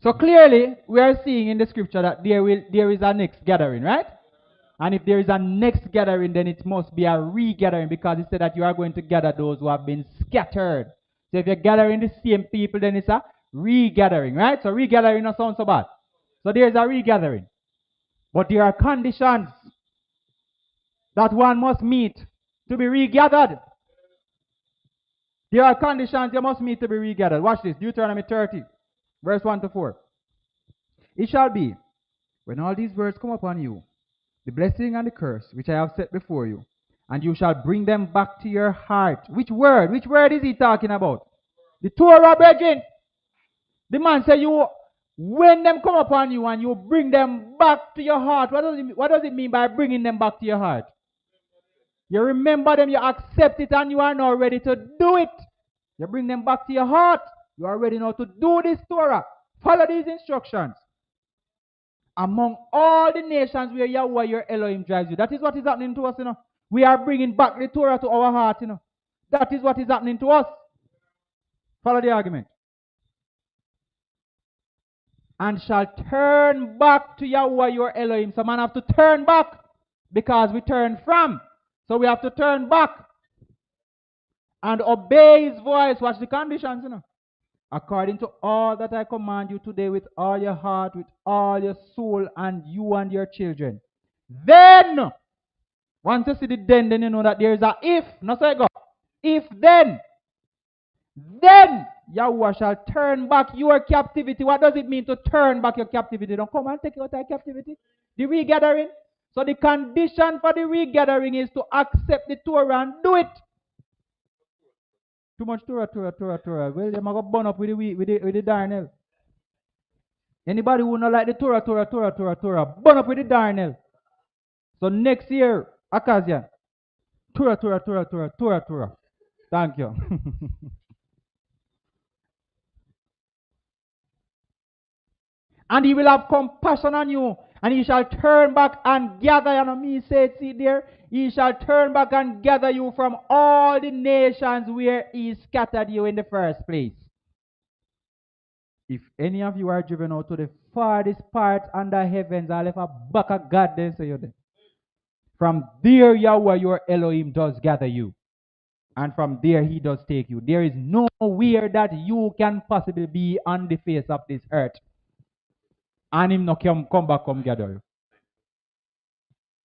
So clearly, we are seeing in the scripture that there is a next gathering, right? And if there is a next gathering, then it must be a regathering, because it said that you are going to gather those who have been scattered. So if you're gathering the same people, then it's a regathering, right? So regathering doesn't sound so bad. So there is a regathering. But there are conditions that one must meet to be regathered. There are conditions you must meet to be regathered. Watch this. Deuteronomy 30, verse 1 to 4. It shall be, when all these words come upon you, the blessing and the curse which I have set before you, and you shall bring them back to your heart. Which word? Which word is he talking about? The Torah, brethren. The man said, when them come upon you and you bring them back to your heart. What does it mean by bringing them back to your heart? You remember them, you accept it, and you are now ready to do it. You bring them back to your heart. You are ready now to do this Torah. Follow these instructions. Among all the nations where Yahweh your Elohim drives you. That is what is happening to us, you know. We are bringing back the Torah to our heart, you know. That is what is happening to us. Follow the argument. And shall turn back to Yahweh your Elohim. So man have to turn back because we turn from. So we have to turn back and obey his voice. Watch the conditions, you know. According to all that I command you today with all your heart, with all your soul, and you and your children. Then, once you see the then you know that there is a if. No, say go. If then Yahweh shall turn back your captivity. What does it mean to turn back your captivity? Don't come and take you out of captivity. The regathering. So the condition for the regathering is to accept the Torah and do it. Too much Torah. Well, you're going to burn up with the darnel. Anybody who not like the Torah, burn up with the darnel. So next year, occasion, Torah. Thank you. And he will have compassion on you, and he shall turn back and gather. You know me say it, see there? He shall turn back and gather you from all the nations where he scattered you in the first place. If any of you are driven out to the farthest part under heavens, I'll have a back of God then say you there. From there Yahweh your Elohim does gather you. And from there he does take you. There is nowhere that you can possibly be on the face of this earth. And him not come back, come gather you.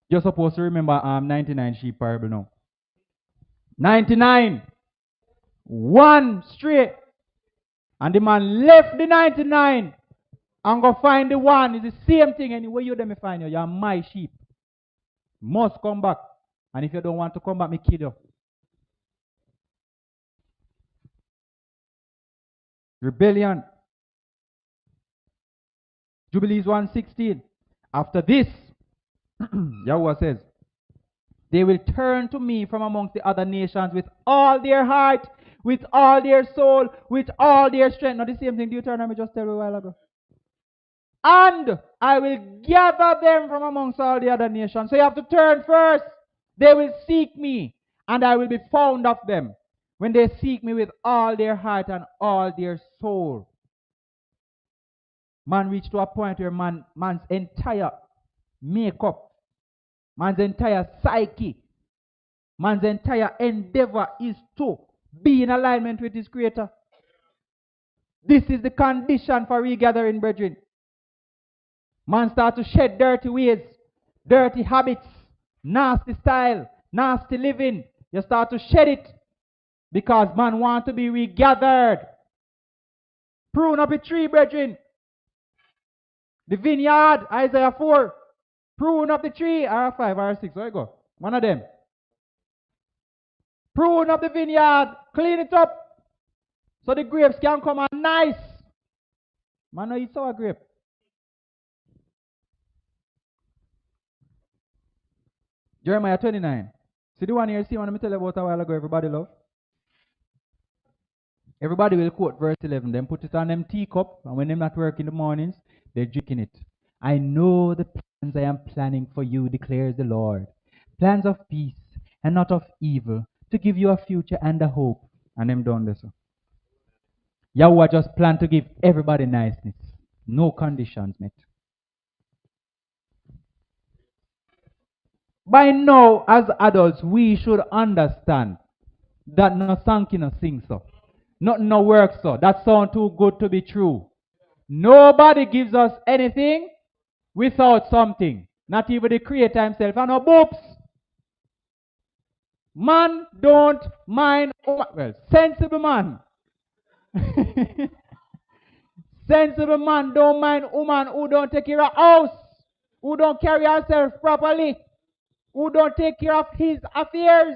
You're supposed to remember 99 sheep parable now. 99. One straight. And the man left the 99 and go find the one. It's the same thing. Anyway, you them find you. You're my sheep. Must come back. And if you don't want to come back, me kill you. Rebellion. Jubilees 1:16. After this, Yahweh says, they will turn to me from amongst the other nations with all their heart, with all their soul, with all their strength. Not the same thing Deuteronomy just told you a while ago. And I will gather them from amongst all the other nations. So you have to turn first. They will seek me, and I will be found of them when they seek me with all their heart and all their soul. Man reached to a point where man's entire makeup, man's entire psyche, man's entire endeavor is to be in alignment with his Creator. This is the condition for regathering, brethren. Man start to shed dirty ways, dirty habits, nasty style, nasty living. You start to shed it because man want to be regathered. Prune up a tree, brethren. The vineyard, Isaiah 4. Prune up the tree, or 5 or 6. Where you go? One of them. Prune up the vineyard, clean it up, so the grapes can come out nice. Man, no eat sour grape. Jeremiah 29. See the one here, see one I tell you about a while ago, everybody love? Everybody will quote verse 11. Then put it on them teacup, and when them not work in the mornings, they're drinking it. I know the plans I am planning for you, declares the Lord. Plans of peace and not of evil, to give you a future and a hope. And them done this. Yahweh just planned to give everybody niceness. No conditions met. By now, as adults, we should understand that no song no sing so. Nothing no work so. That sound too good to be true. Nobody gives us anything without something. Not even the Creator himself. And no boops. Man don't mind, well, sensible man. Sensible man don't mind woman who don't take care of house, who don't carry herself properly, who don't take care of his affairs.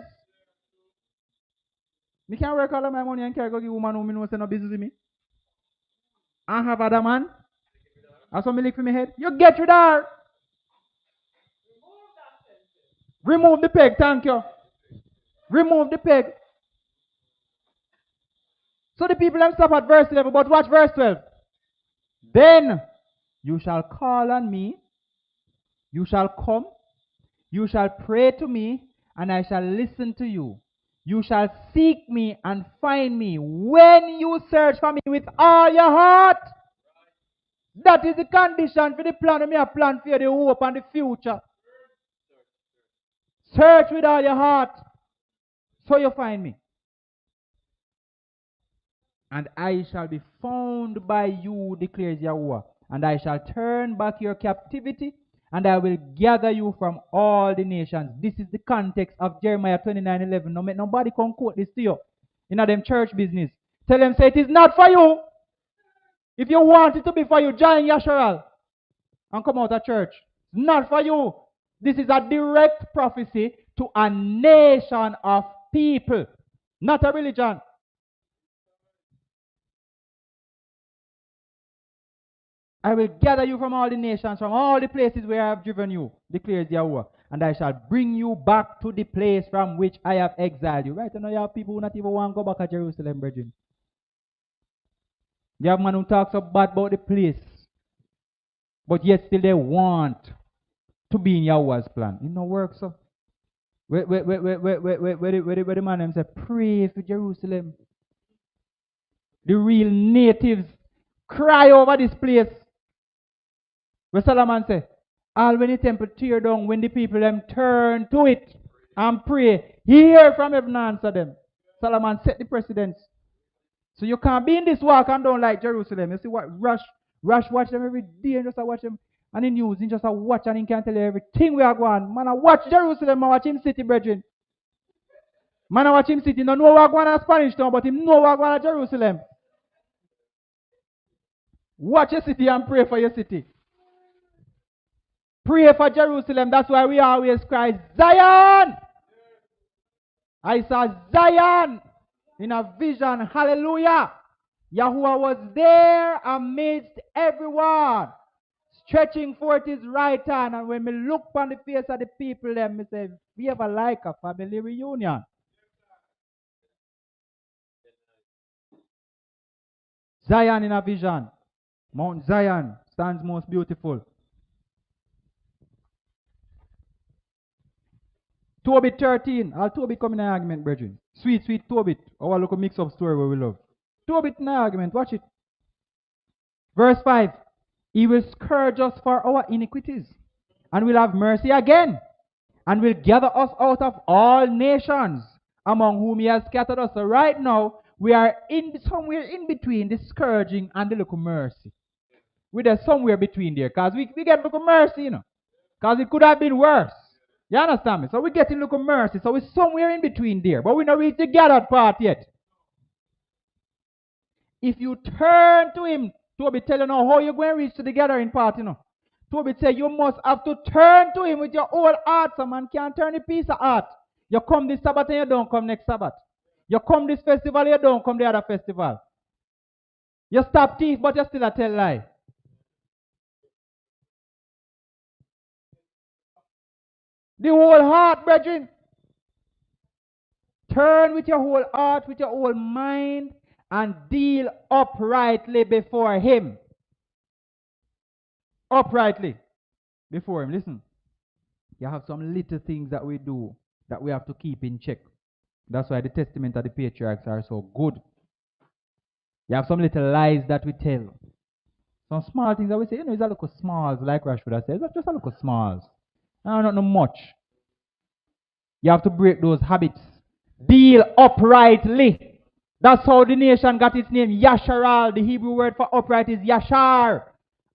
Me can work all of my money and carry go give woman who me know say no business with me. I have other man. That's what me lick for me head. You get rid of her. Remove the peg, thank you. Remove the peg. So the people them stop at verse 11, but watch verse 12. Then you shall call on me, you shall come, you shall pray to me, and I shall listen to you. You shall seek me and find me when you search for me with all your heart. That is the condition for the plan. Me a plan for the hope and the future. Search with all your heart, so you find me. And I shall be found by you, declares Yahweh. And I shall turn back your captivity, and I will gather you from all the nations. This is the context of Jeremiah 29:11. No, make nobody come quote this to you in them church business. Tell them, say, it is not for you. If you want it to be for you, join Yashar'al and come out of church. It's not for you. This is a direct prophecy to a nation of people, not a religion. I will gather you from all the nations, from all the places where I have driven you, declares Yahweh. And I shall bring you back to the place from which I have exiled you. Right? I know you have people who not even want to go back to Jerusalem, brethren. You have man who talks so bad about the place, but yet still they want to be in Yahweh's plan. It no work, so. Where the man them say, pray for Jerusalem. The real natives cry over this place. Where Solomon say, all when the temple tear down, when the people them turn to it and pray, hear from heaven and answer them. Solomon set the precedence. So you can't be in this walk and don't like Jerusalem. You see what Rush watch them every day and just watch them on the news. He just watch and he can tell you everything we are going. Man, I watch Jerusalem, I watch him city, brethren. Man, I watch him city. No know what going on Spanish town, but him know what going on Jerusalem. Watch your city and pray for your city. Pray for Jerusalem. That's why we always cry, Zion! I saw Zion in a vision. Hallelujah. Yahuwah was there amidst everyone, stretching forth his right hand. And when we look on the face of the people, then we say, we ever like a family reunion. Zion in a vision. Mount Zion stands most beautiful. Tobit 13. I'll Tobit come in an argument, brethren. Sweet Tobit. Our look a mix-up story where we love. Tobit in an argument. Watch it. Verse 5. He will scourge us for our iniquities, and will have mercy again, and will gather us out of all nations, among whom he has scattered us. So right now, we are somewhere in between the scourging and the little mercy. We're somewhere between there, because we get little mercy, you know. Because it could have been worse. You understand me? So we're getting little mercy. So we're somewhere in between there. But we're not reached the gathered part yet. If you turn to him, Toby tell you now how you're going to reach to the gathering part, you know. Toby say you must have to turn to him with your whole heart. Some man can't turn a piece of heart. You come this Sabbath and you don't come next Sabbath. You come this festival, you don't come the other festival. You stop thief, but you still a tell lie. The whole heart, brethren. Turn with your whole heart, with your whole mind, and deal uprightly before him. Uprightly before him. Listen. You have some little things that we do that we have to keep in check. That's why the testament of the patriarchs are so good. You have some little lies that we tell. Some small things that we say, it's a little smalls, like Rashford has said. It's just a little smalls. Not much. You have to break those habits. Deal uprightly. That's how the nation got its name. Yashar'al. The Hebrew word for upright is Yashar.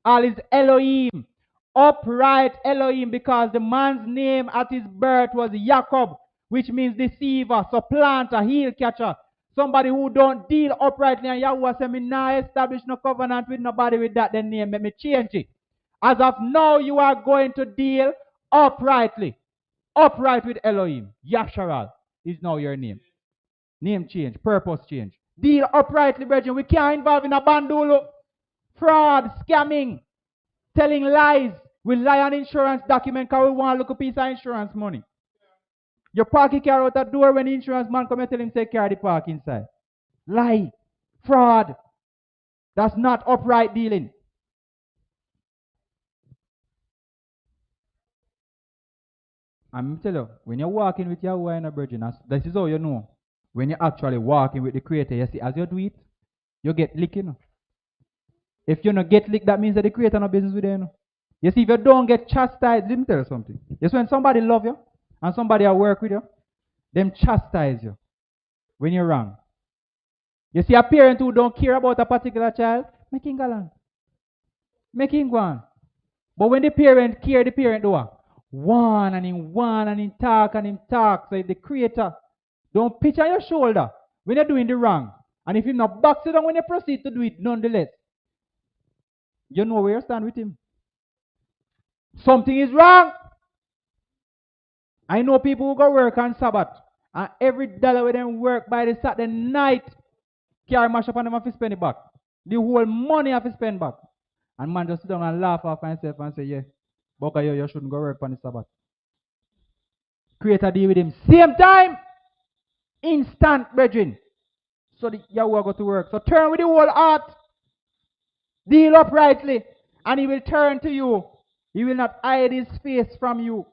Al is Elohim. Upright Elohim, because the man's name at his birth was Jacob, which means deceiver, supplanter, heel catcher. Somebody who don't deal uprightly, and Yahweh said, me now establish no covenant with nobody with that then name, let me change it. As of now, you are going to deal uprightly. Upright with Elohim. Yashar'al is now your name. Name change, purpose change. Deal uprightly, brethren. We can't involve in a bandolo, fraud, scamming, telling lies. We lie on insurance document because we want to look a piece of insurance money. You park your car out the door when the insurance man come and tell him take care of the park inside. Lie. Fraud. That's not upright dealing. I'm tell you, when you're walking with Yahweh and a virgin, this is how you know. When you're actually walking with the Creator, you see, as you do it, you get licked, you know. If you don't get licked, that means that the Creator no business with you, you know. You see, if you don't get chastised, let me tell you something. Yes, when somebody love you and somebody at work with you, them chastise you when you're wrong. You see, a parent who don't care about a particular child, make him go on. Make him go on. But when the parent care, the parent do what? One and him talk and him talk. So if the Creator don't pitch on your shoulder when you're doing the wrong, and if him not box it down when you proceed to do it nonetheless, you know where you stand with him. Something is wrong. I know people who go work on Sabbath, and every dollar with them work by the Saturday night, carry Mashah and them have to spend it back. The whole money have to spend back. And man just sit down and laugh off himself and say, yeah, Boka, you shouldn't go work on the Sabbath. Creator deal with him. Same time. Instant, brethren. So the Yahweh go to work. So turn with the whole heart. Deal uprightly. And he will turn to you. He will not hide his face from you.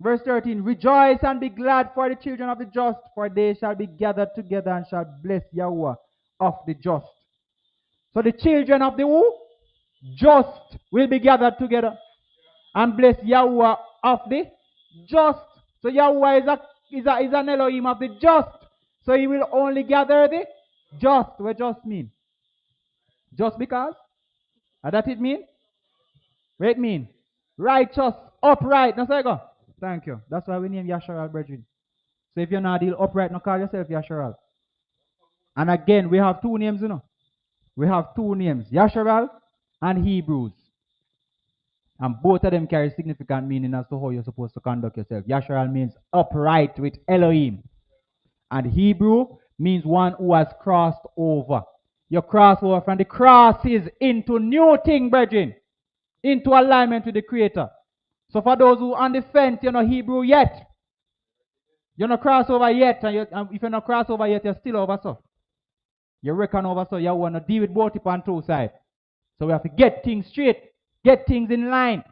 Verse 13. Rejoice and be glad for the children of the just, for they shall be gathered together and shall bless Yahweh of the just. So the children of the who? Just will be gathered together and bless Yahweh of the just. So Yahweh is an Elohim of the just. So he will only gather the just. What just mean? Just because? That it mean? What it mean? Righteous, upright. That's how I go. Thank you. That's why we name Yashar'al, brethren. So if you're not deal upright, no call yourself Yashar'al. And again, we have two names, you know. We have two names, Yashar'al and Hebrews. And both of them carry significant meaning as to how you're supposed to conduct yourself. Yashar'al means upright with Elohim. And Hebrew means one who has crossed over. You cross over from the crosses into new thing, brethren. Into alignment with the Creator. So for those who on the fence, you're not Hebrew yet. You're not cross over yet. And if you're not cross over yet, you're still over so. You reckon over so you want to deal with both upon two sides. So we have to get things straight. Get things in line.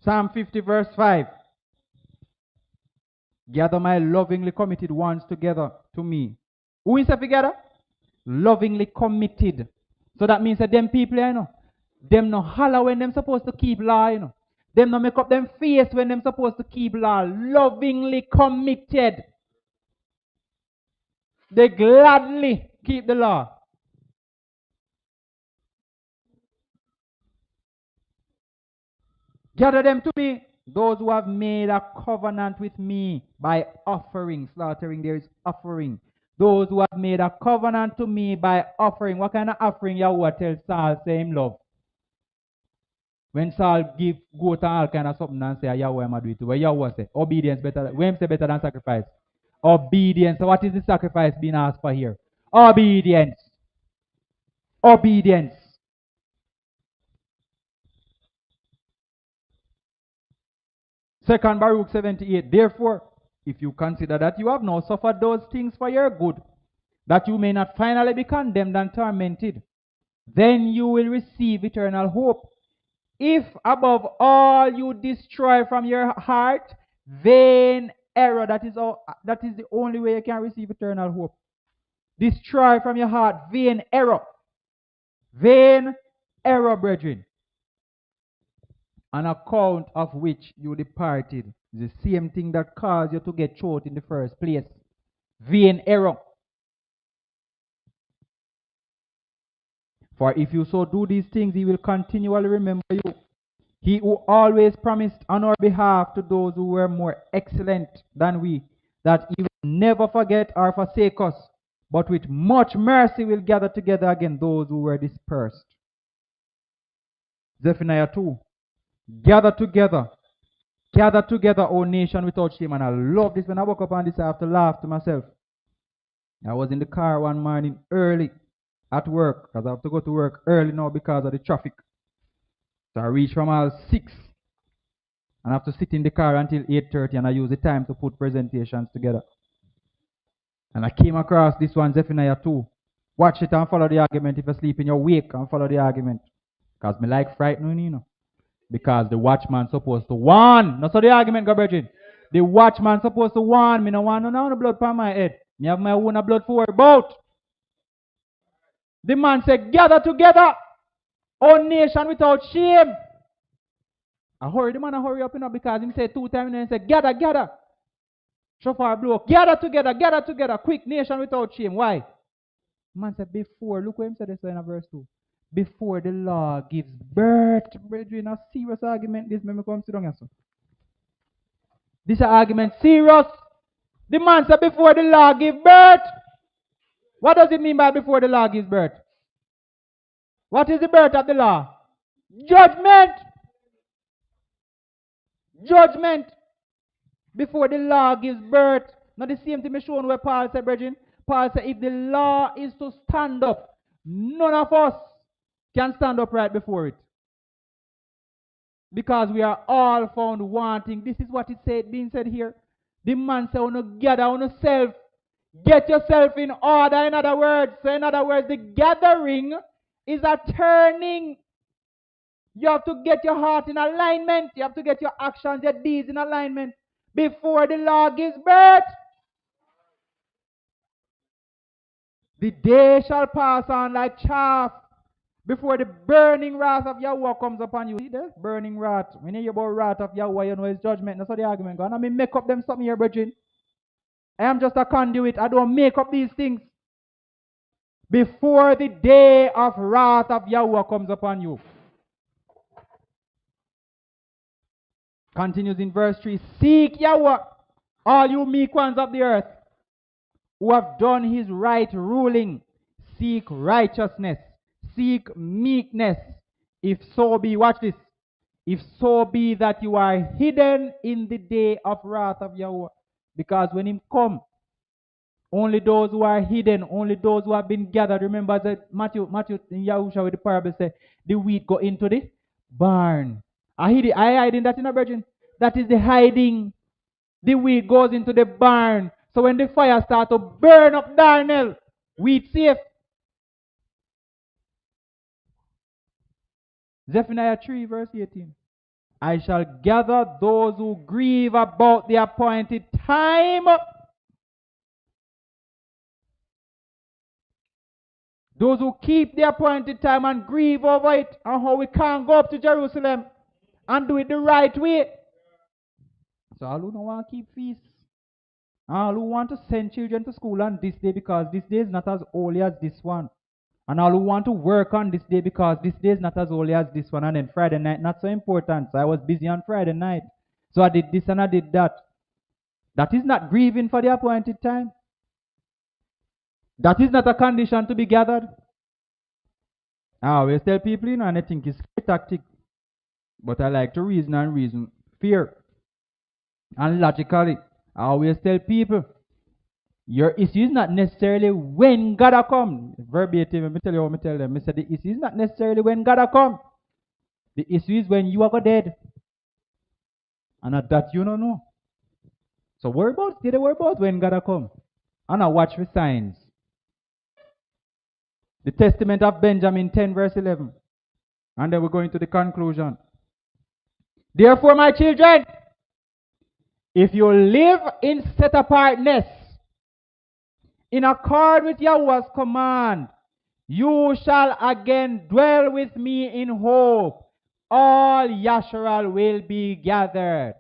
Psalm 50 verse 5. Gather my lovingly committed ones together to me. Who is that together? Lovingly committed. So that means that them people, you know, them no holler when them supposed to keep law, you know. Them no make up them face when them supposed to keep law. Lovingly committed. They gladly keep the law. Gather them to me, those who have made a covenant with me by offering. Slaughtering, there is offering. Those who have made a covenant to me by offering. What kind of offering Yahweh tells Saul, say him love? When Saul give goat and all kind of something and say, Yahweh am do it. What Yahweh say? Obedience better. When say better than sacrifice? Obedience. So what is the sacrifice being asked for here? Obedience. Obedience. Second Baruch 78. Therefore, if you consider that you have now suffered those things for your good, that you may not finally be condemned and tormented, then you will receive eternal hope. If above all you destroy from your heart vain error, that is the only way you can receive eternal hope. Destroy from your heart vain error. Vain error, brethren. On account of which you departed. The same thing that caused you to get choked in the first place. Vain error. For if you so do these things, he will continually remember you. He who always promised on our behalf to those who were more excellent than we, that he will never forget or forsake us, but with much mercy will gather together again those who were dispersed. Zephaniah 2. Gather together. Gather together, O nation, without shame. And I love this. When I woke up on this, I have to laugh to myself. I was in the car one morning early at work, because I have to go to work early now because of the traffic. So I reach from all 6. And I have to sit in the car until 8:30, and I use the time to put presentations together. And I came across this one, Zephaniah 2. Watch it and follow the argument. If you're sleeping, you're awake and follow the argument. Because me like frightening, you know. Because the watchman supposed to warn. That's how the argument go, Bridget. The watchman supposed to warn. Me no want no blood upon my head. Me have my own blood for worry about. The man said, gather together, O nation without shame. I hurry, the man I hurry up, you know, because he said 2 times and he said, gather, gather. Shofar blow, gather together, quick, nation without shame. Why? The man said, before, look what he said this in verse 2. Before the law gives birth. Brethren, a serious argument. This me come sit down here, so. This argument serious. The man said before the law gives birth. What does it mean by before the law gives birth? What is the birth of the law? Judgment. Judgment. Before the law gives birth. Now the same thing me shown where Paul said, brethren. Paul said if the law is to stand up, none of us can stand up right before it. Because we are all found wanting. This is what it said, being said here. The man said, "Wanna gather on yourself. Get yourself in order." In other words, the gathering is a turning. You have to get your heart in alignment. You have to get your actions, your deeds in alignment before the law gives birth. The day shall pass on like chaff before the burning wrath of Yahweh comes upon you. See this? Burning wrath. When you hear about wrath of Yahweh, you know it's judgment. That's how the argument goes. I mean, make up them something here, brethren. I am just a conduit. I don't make up these things. Before the day of wrath of Yahweh comes upon you. Continues in verse 3. Seek Yahweh, all you meek ones of the earth, who have done his right ruling. Seek righteousness. Seek meekness. If so be, watch this. If so be that you are hidden in the day of wrath of Yahweh. Because when him come, only those who are hidden, only those who have been gathered. Remember that Matthew in Yahushua with the parable said, the wheat go into the barn. I hide in that in a virgin. That is the hiding. The wheat goes into the barn. So when the fire starts to burn up darnel, wheat safe. Zephaniah 3 verse 18. I shall gather those who grieve about the appointed time. Those who keep the appointed time and grieve over it, and how we can't go up to Jerusalem and do it the right way. So all who don't want to keep feasts, all who want to send children to school on this day because this day is not as holy as this one. And all who want to work on this day because this day is not as holy as this one. And then Friday night, not so important. So I was busy on Friday night. So I did this and I did that. That is not grieving for the appointed time. That is not a condition to be gathered. I always tell people, and I think it's a tactic. But I like to reason. Fear. And logically, I always tell people, your issue is not necessarily when God will come. Verbatim, let me tell you what I tell them. I said the issue is not necessarily when God will come. The issue is when you are dead. And at that you don't know. So worry about when God will come. And I watch for signs. The Testament of Benjamin 10 verse 11. And then we're going to the conclusion. Therefore, my children, if you live in set apartness, in accord with Yahweh's command, you shall again dwell with me in hope. All Yashar'al will be gathered.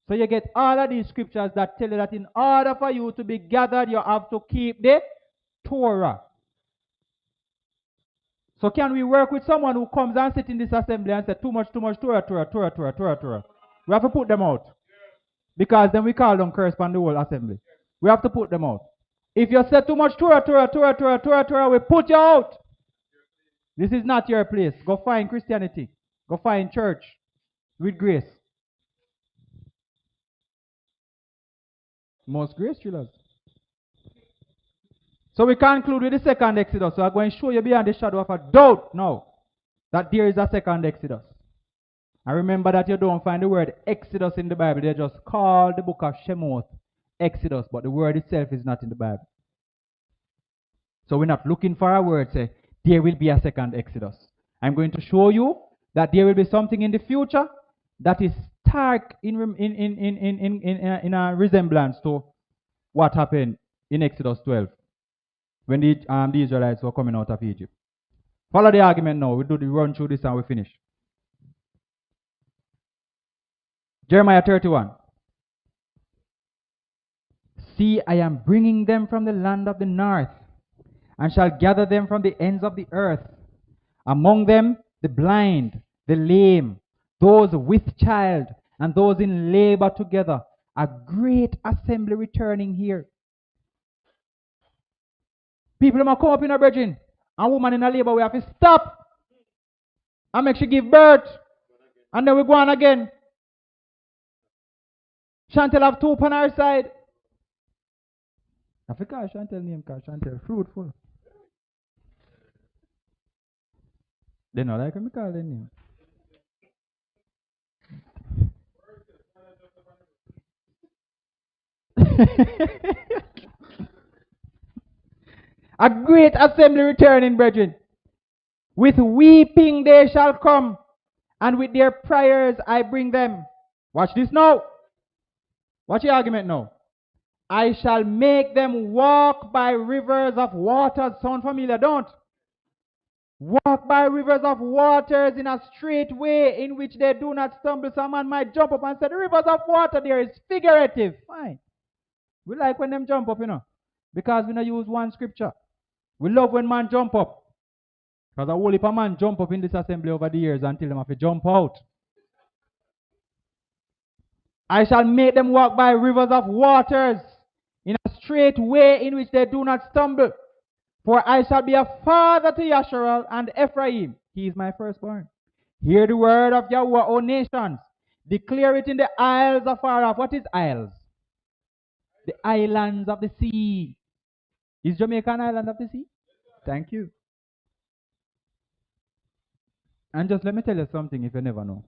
So you get all of these scriptures that tell you that in order for you to be gathered, you have to keep the Torah. So can we work with someone who comes and sit in this assembly and say too much, Torah, Torah, Torah, Torah, Torah, Torah? We have to put them out. Because then we call them curse on the whole assembly. We have to put them out. If you say too much Torah, Torah, Torah, Torah, Torah, Torah, we put you out. This is not your place. Go find Christianity. Go find church with grace. Most grace thrillers. So we conclude with the second Exodus. So I'm going to show you beyond the shadow of a doubt now that there is a second Exodus. And remember that you don't find the word Exodus in the Bible. They just call the book of Shemot Exodus, but the word itself is not in the Bible. So we're not looking for a word say there will be a second Exodus. I'm going to show you that there will be something in the future that is stark in a resemblance to what happened in Exodus 12 when the Israelites were coming out of Egypt. Follow the argument now. We run through this and we finish. Jeremiah 31. See, I am bringing them from the land of the north, and shall gather them from the ends of the earth. Among them the blind, the lame, those with child, and those in labor together. A great assembly returning here. People might come up in a virgin. A woman in a labor, we have to stop and make she give birth. And then we go on again. Chantel have two on her side. I forgot Chantel name because Chantel fruitful. They not like me call their name. A great assembly returning, brethren. With weeping they shall come, and with their prayers I bring them. Watch this now. Watch the argument now. I shall make them walk by rivers of waters. Sound familiar, don't? Walk by rivers of waters in a straight way in which they do not stumble. Some man might jump up and say, the rivers of water there is figurative. Fine. We like when them jump up, because we don't use one scripture. We love when man jump up. Because a whole heap of man jump up in this assembly over the years until them have to jump out. I shall make them walk by rivers of waters in a straight way in which they do not stumble. For I shall be a father to Yashar'al and Ephraim. He is my firstborn. Hear the word of Yahweh, O nations. Declare it in the isles afar off. What is isles? The islands of the sea. Is Jamaica an island of the sea? Thank you. And just let me tell you something if you never know.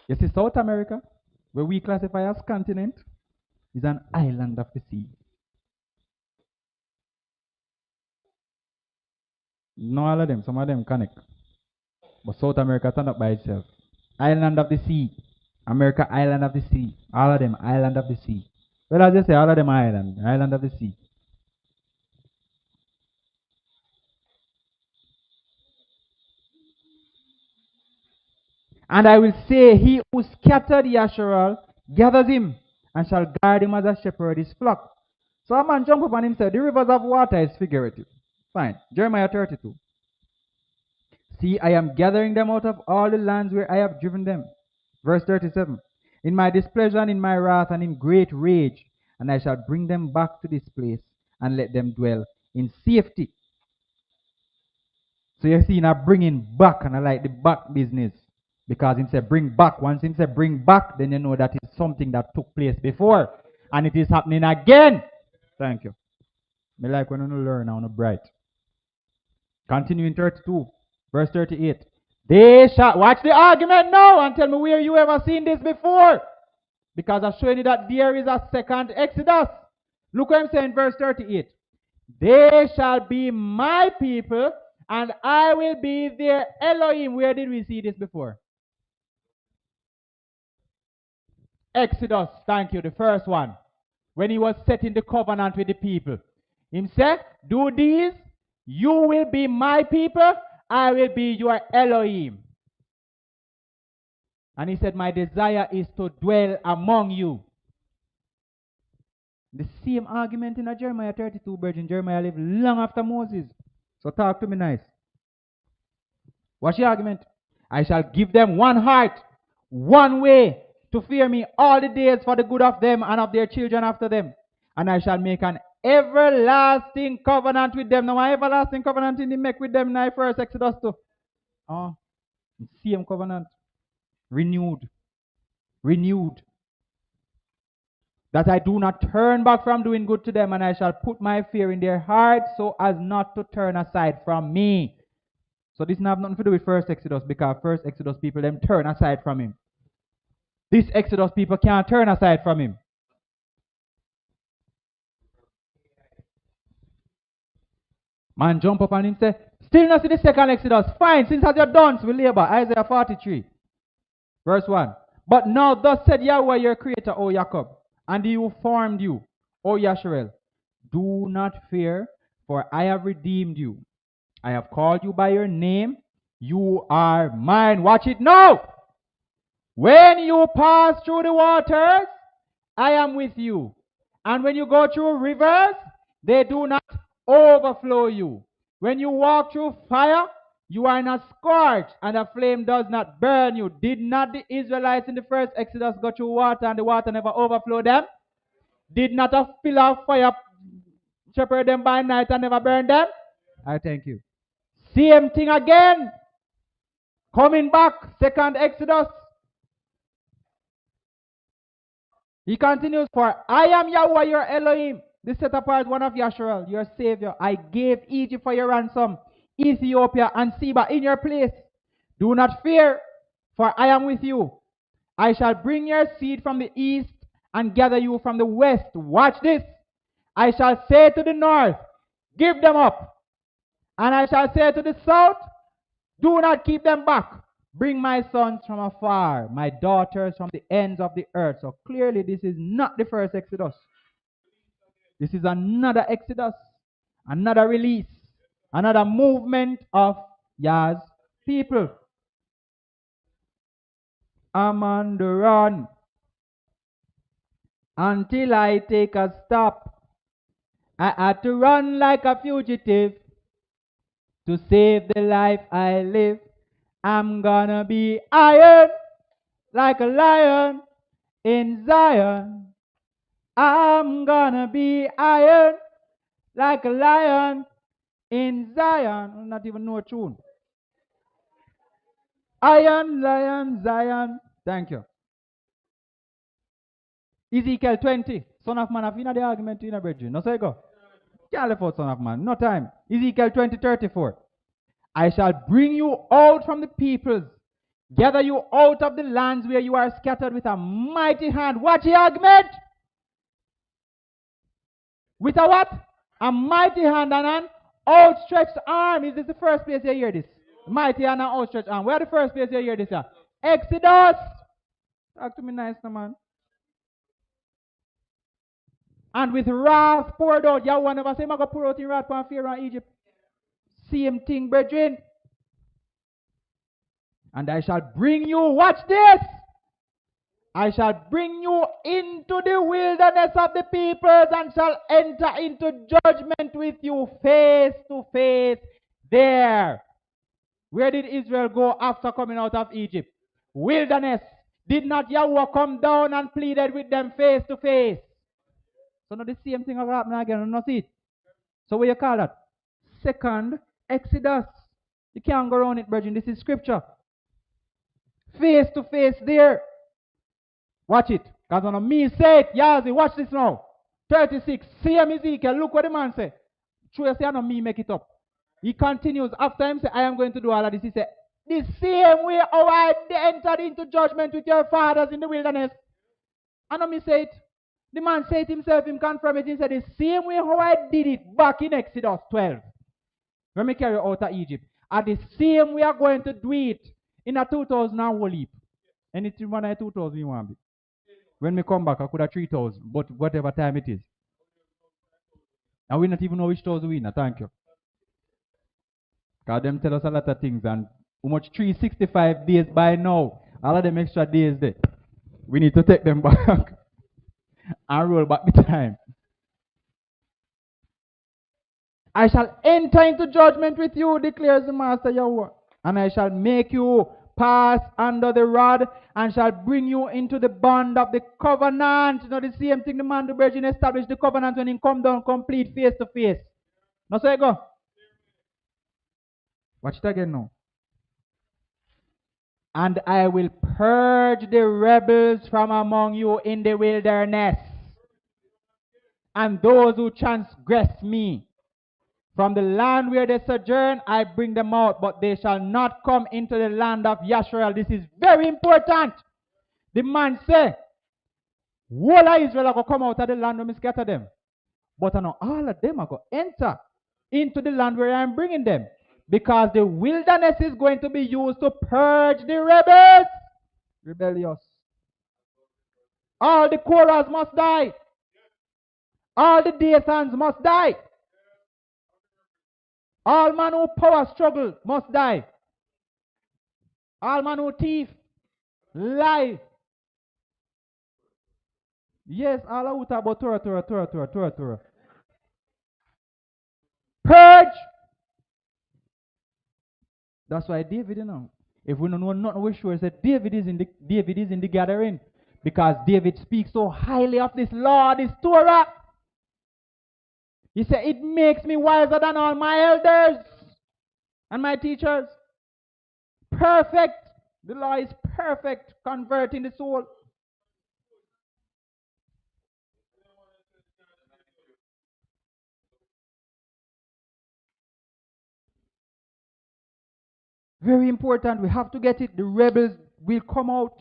You see, South America, where we classify as continent, is an island of the sea. Not all of them, some of them connect. But South America stand up by itself. Island of the sea. America, island of the sea. All of them, island of the sea. Well, I just say all of them island of the sea. And I will say, he who scattered Yashar'al gathers him, and shall guard him as a shepherd his flock. So a man jump up on him and said, the rivers of water is figurative. Fine. Jeremiah 32. See, I am gathering them out of all the lands where I have driven them. Verse 37. In my displeasure and in my wrath and in great rage, and I shall bring them back to this place and let them dwell in safety. So you see, now bringing back, and I like the back business. Because him say bring back. Once him say bring back, then you know that it's something that took place before. And it is happening again. Thank you. Me like when you learn how to bright. Continuing 32, verse 38. They shall, watch the argument now and tell me where you ever seen this before. Because I'm showing you that there is a second Exodus. Look what I'm saying, verse 38. They shall be my people, and I will be their Elohim. Where did we see this before? Exodus, thank you, the first one. When he was setting the covenant with the people. He said, do these, you will be my people, I will be your Elohim. And he said, my desire is to dwell among you. The same argument in Jeremiah 32, Virgin. Jeremiah lived long after Moses. So talk to me nice. What's the argument? I shall give them one heart, one way to fear me all the days for the good of them and of their children after them. And I shall make an everlasting covenant with them. Now, my everlasting covenant in the make with them in the first Exodus 2. Oh, same covenant. Renewed. Renewed. That I do not turn back from doing good to them, and I shall put my fear in their hearts so as not to turn aside from me. So this have nothing to do with first Exodus, because first Exodus people them turn aside from him. This Exodus people can't turn aside from him. Man jump up and him say, still not see the second Exodus. Fine, since as you're done, we labor. Isaiah 43, verse 1. But now thus said Yahweh your creator, O Jacob, and he who formed you, O Yashar'al. Do not fear, for I have redeemed you. I have called you by your name. You are mine. Watch it now. When you pass through the waters, I am with you. And when you go through rivers, they do not overflow you. When you walk through fire, you are not scorched, and the flame does not burn you. Did not the Israelites in the first Exodus go through water, and the water never overflowed them? Did not a pillar of fire shepherd them by night and never burn them? I thank you. Same thing again. Coming back, second Exodus. He continues, for I am Yahweh your Elohim, the set apart one of Yashar'al, your Savior. I gave Egypt for your ransom, Ethiopia and Seba in your place. Do not fear, for I am with you. I shall bring your seed from the east and gather you from the west. Watch this. I shall say to the north, give them up. And I shall say to the south, do not keep them back. Bring my sons from afar, my daughters from the ends of the earth. So clearly this is not the first Exodus. This is another Exodus, another release, another movement of Yah's people. I'm on the run until I take a stop. I had to run like a fugitive to save the life I live. I'm gonna be iron like a lion in Zion. I'm gonna be iron like a lion in Zion. I not even know a tune. Iron, lion, Zion. Thank you. Ezekiel 20. Son of man, I've been the argument in a brethren. No, so you go. Can't left out son of man. No time. Ezekiel 20:34. I shall bring you out from the peoples, gather you out of the lands where you are scattered with a mighty hand. Watch the argument. With a what? A mighty hand and an outstretched arm. Is this the first place you hear this? Mighty hand and outstretched arm. Where the first place you hear this? Exodus. Talk to me nice, no man. And with wrath poured out. Yahweh never say, I'm going to pour out in wrath upon Pharaoh and Egypt. Same thing, brethren. And I shall bring you, watch this. I shall bring you into the wilderness of the peoples and shall enter into judgment with you face to face there. Where did Israel go after coming out of Egypt? Wilderness. Did not Yahweh come down and pleaded with them face to face? So now the same thing will happen again. You not see it. So what you call that? Second Exodus. You can't go around it, brethren. This is scripture. Face to face there. Watch it. Because when me say it, Yazi, watch this now. 36. Same Ezekiel. Look what the man say. True, you say, I know me make it up. He continues. After him say, I am going to do all of this. He said, the same way how I entered into judgment with your fathers in the wilderness. I know me say it. The man said it himself, him confirm it. He said, the same way how I did it back in Exodus 12. When we carry out of Egypt. And the same way we are going to do it in a 2000 and whole heap. Anything one 2000 you want. When we come back, I could have 3000. But whatever time it is. And we not even know which 1000 we know. Thank you. Because them tell us a lot of things. And how much 365 days by now. All of them extra days there. We need to take them back. And roll back the time. I shall enter into judgment with you, declares the Master Yahweh. And I shall make you pass under the rod, and shall bring you into the bond of the covenant. You know the same thing the man the virgin established the covenant when he come down complete face to face. Now so you go. Watch it again now. And I will purge the rebels from among you in the wilderness, and those who transgress me. From the land where they sojourn, I bring them out, but they shall not come into the land of Yashar'al. This is very important. The man say, all of Israel are going to come out of the land when I scatter them. But I know all of them are going to enter into the land where I am bringing them. Because the wilderness is going to be used to purge the rebels. Rebellious. All the Korahs must die. All the Dathans must die. All man who power struggle must die. All man who thief, lie. Yes, all who talk about Torah. Purge. That's why David, you know. If we don't know nothing, we're sure that David is in the gathering. Because David speaks so highly of this law, this Torah. He said, it makes me wiser than all my elders and my teachers. Perfect. The law is perfect, converting the soul. Very important. We have to get it. The rebels will come out.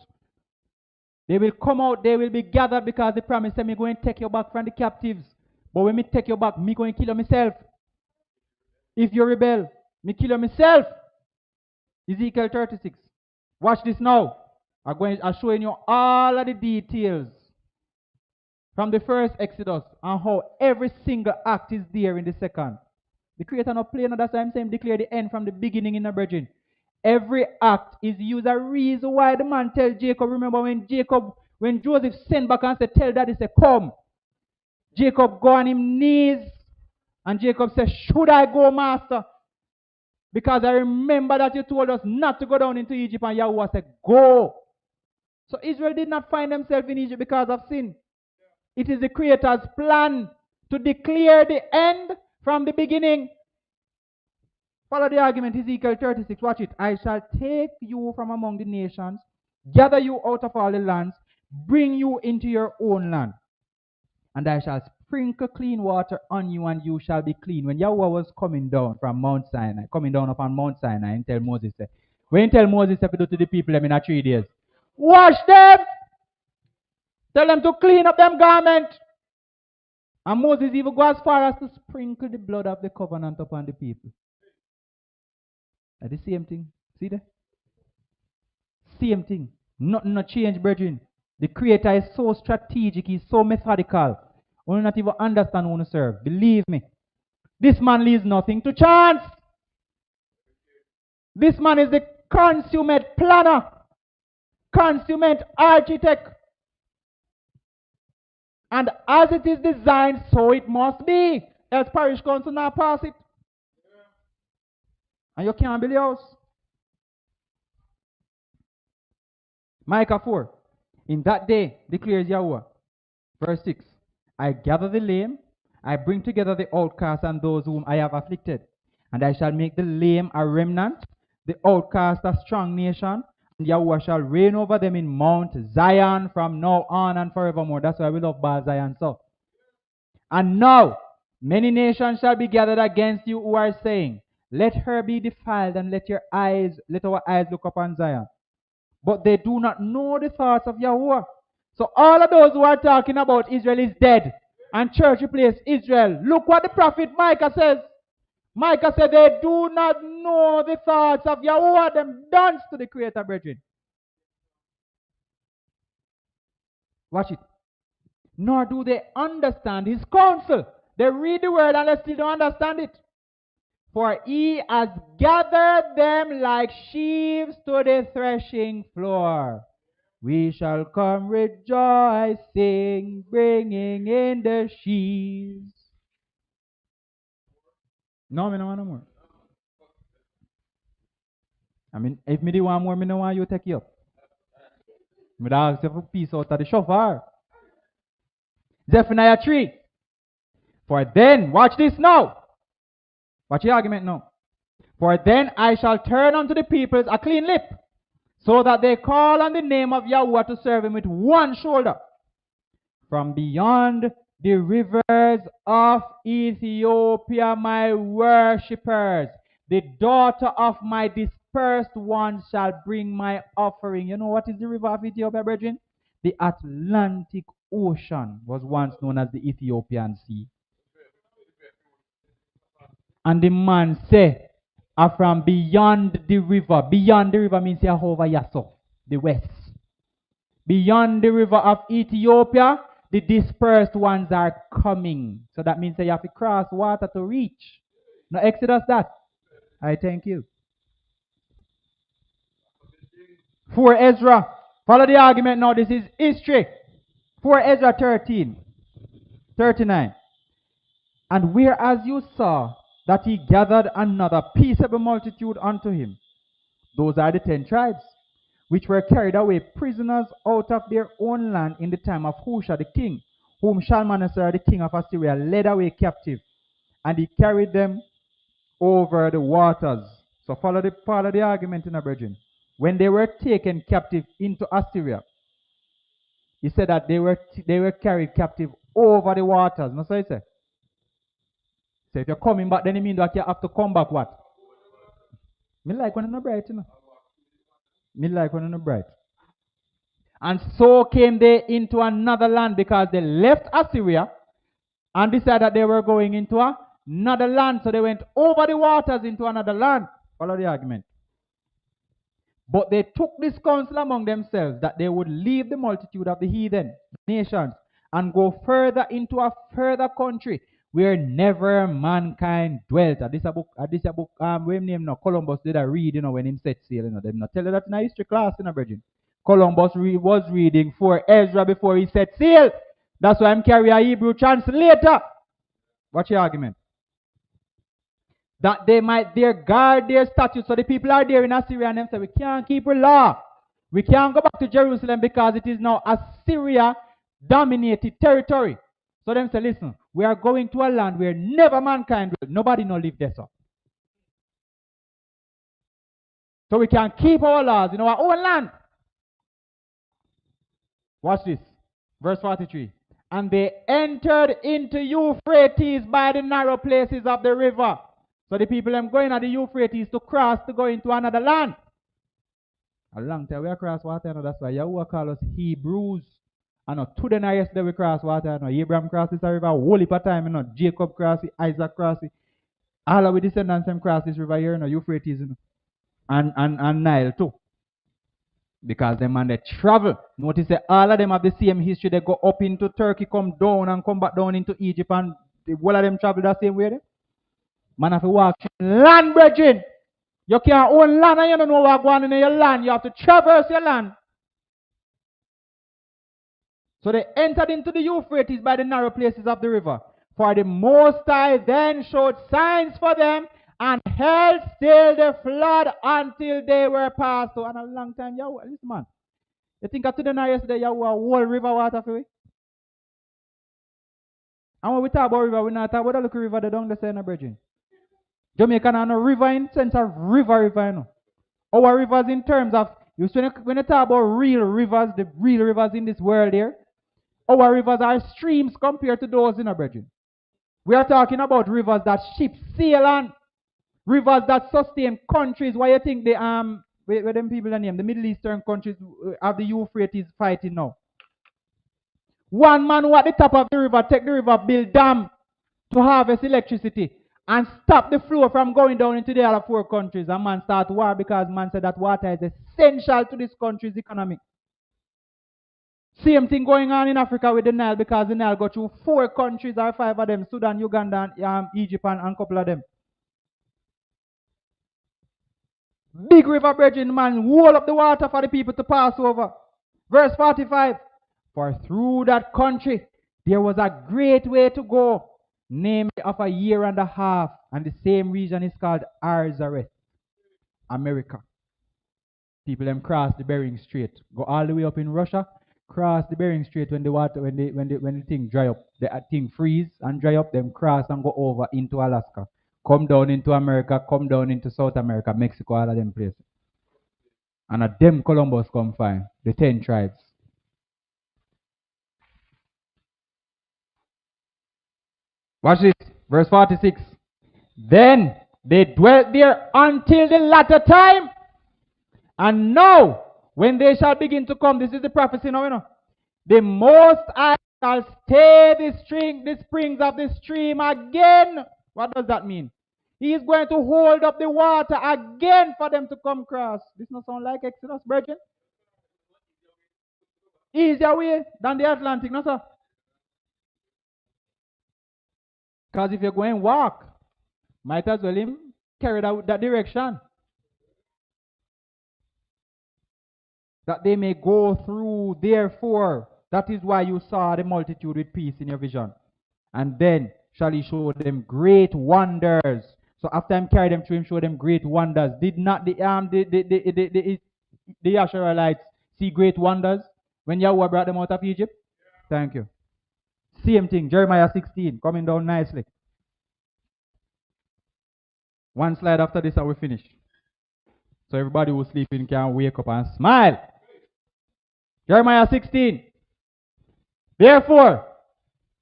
They will come out. They will be gathered because the promise said, me going to take you back from the captives. But when me take you back, me going to kill you myself. If you rebel, me kill you myself. Ezekiel 36. Watch this now. I'm showing you all of the details from the first Exodus and how every single act is there in the second. The Creator not playing, that's why I'm saying declare the end from the beginning in the virgin. Every act is used a reason why the man tell Jacob. Remember when Joseph sent back and said, tell daddy, say, come. Jacob go on his knees. And Jacob said, should I go, master? Because I remember that you told us not to go down into Egypt. And Yahweh said, go. So Israel did not find themselves in Egypt because of sin. It is the Creator's plan to declare the end from the beginning. Follow the argument, Ezekiel 36. Watch it. I shall take you from among the nations, gather you out of all the lands, bring you into your own land. And I shall sprinkle clean water on you, and you shall be clean. When Yahweh was coming down from Mount Sinai, coming down upon Mount Sinai, and tell Moses, when tell Moses to do to the people in 3 days, wash them, tell them to clean up them garment. And Moses even go as far as to sprinkle the blood of the covenant upon the people. The same thing. See there? Same thing. Nothing not change, brethren. The Creator is so strategic. He's so methodical. We will not even understand who to serve. Believe me. This man leaves nothing to chance. This man is the consummate planner. Consummate architect. And as it is designed, so it must be. Else parish council now pass it. And you can't build your house. Micah 4. In that day, declares Yahweh. Verse 6. I gather the lame, I bring together the outcasts and those whom I have afflicted. And I shall make the lame a remnant, the outcast a strong nation. And Yahweh shall reign over them in Mount Zion from now on and forevermore. That's why we love Baal Zion so. And now, many nations shall be gathered against you who are saying, let her be defiled and let our eyes look upon Zion. But they do not know the thoughts of Yahweh. So all of those who are talking about Israel is dead and church replace Israel. Look what the prophet Micah says. Micah said they do not know the thoughts of Yahweh, them dance to the Creator, brethren. Watch it. Nor do they understand his counsel. They read the word and they still don't understand it. For he has gathered them like sheaves to the threshing floor. We shall come rejoicing, bringing in the sheaves. No, me no want no more. I mean, if me do want more, me no want you take you up. Me da ask you for peace out of the shofar. Zephaniah 3. For then, watch this now. Watch the argument now. For then I shall turn unto the peoples a clean lip, so that they call on the name of Yahweh to serve him with one shoulder. From beyond the rivers of Ethiopia, my worshippers, the daughter of my dispersed ones shall bring my offering. You know what is the river of Ethiopia, brethren? The Atlantic Ocean was once known as the Ethiopian Sea. And the man say, from beyond the river. Beyond the river means over Yaso, the west. Beyond the river of Ethiopia, the dispersed ones are coming. So that means you have to cross water to reach. Now Exodus that. I thank you. For Ezra. Follow the argument now. This is history. For Ezra 13:39. And whereas you saw that he gathered another peaceable multitude unto him, those are the 10 tribes, which were carried away prisoners out of their own land in the time of Husha the king, whom Shalmaneser the king of Assyria led away captive, and he carried them over the waters. So follow the argument in a brethren. When they were taken captive into Assyria, he said that they were carried captive over the waters. No, so he said. So if you're coming back, then it means that you have to come back what? Me like when I'm bright, you know. Me like when I'm bright. And so came they into another land, because they left Assyria and decided that they were going into another land. So they went over the waters into another land. Follow the argument. But they took this counsel among themselves that they would leave the multitude of the heathen nations and go further into a further country where never mankind dwelt. This a book, we name now Columbus did a read, when him set sail, They not tell you that in a history class, brethren. Columbus was reading for Ezra before he set sail. That's why I'm carrying a Hebrew translator. What's your argument? That they might guard their statutes. So the people are there in Assyria and them say, we can't keep our law. We can't go back to Jerusalem because it is now Assyria dominated territory. So them say, listen, we are going to a land where never mankind will. Nobody no live there. So we can keep our laws in our own land. Watch this. Verse 43. And they entered into Euphrates by the narrow places of the river. So the people them going at the Euphrates to cross to go into another land. A long time we cross water, that's why Yahweh call us Hebrews. And today and yesterday we cross water. Abraham crossed this river a whole heap of time. Jacob crossed it, Isaac crossed it. All of our descendants them cross this river here, Euphrates, and Nile too. Because them man they travel. Notice that all of them have the same history. They go up into Turkey, come down and come back down into Egypt, and all of them travel the same way. Man have to walk land, brethren. You can't own land and you don't know what's going on in your land. You have to traverse your land. So they entered into the Euphrates by the narrow places of the river. For the Most High then showed signs for them and held still the flood until they were passed. So, and a long time, Yahweh, listen, man. You think today and yesterday, Yahweh, whole river water for you? And when we talk about river, we not talk about the little river that down the side, brethren. Jamaica has no river in sense of river, you know. Our rivers in terms of, when you talk about real rivers, the real rivers in this world here, our rivers are streams compared to those, brethren. We are talking about rivers that ships sail on, rivers that sustain countries. Why you think where them people are named, the Middle Eastern countries have the Euphrates fighting now? One man who at the top of the river take the river, build dam to harvest electricity and stop the flow from going down into the other 4 countries. And man start war because man said that water is essential to this country's economy. Same thing going on in Africa with the Nile, because the Nile go through 4 countries or 5 of them, Sudan, Uganda, Egypt, and a couple of them. Big river, brethren, man, wall up the water for the people to pass over. Verse 45. For through that country there was a great way to go, namely of a year and a half, and the same region is called Arzareth, America. People them cross the Bering Strait, go all the way up in Russia, cross the Bering Strait when the water when the thing dry up, the thing freeze and dry up, them cross and go over into Alaska, come down into America, come down into South America, Mexico, all of them places. And at them Columbus come find the 10 tribes. Watch this, verse 46. Then they dwelt there until the latter time. And now, when they shall begin to come, this is the prophecy now, you know. The Most High shall stay the springs of the stream again. What does that mean? He is going to hold up the water again for them to come across. This not sound like Exodus, brethren? Easier way than the Atlantic, no sir? Because if you're going walk, might as well him carry that direction. That they may go through, therefore. That is why you saw the multitude with peace in your vision. And then shall he show them great wonders. So after him carry them through, him show them great wonders. Did not the Yashar'alites see great wonders when Yahweh brought them out of Egypt? Thank you. Same thing, Jeremiah 16, coming down nicely. One slide after this and we finish. So everybody who's sleeping can wake up and smile. Jeremiah 16. Therefore,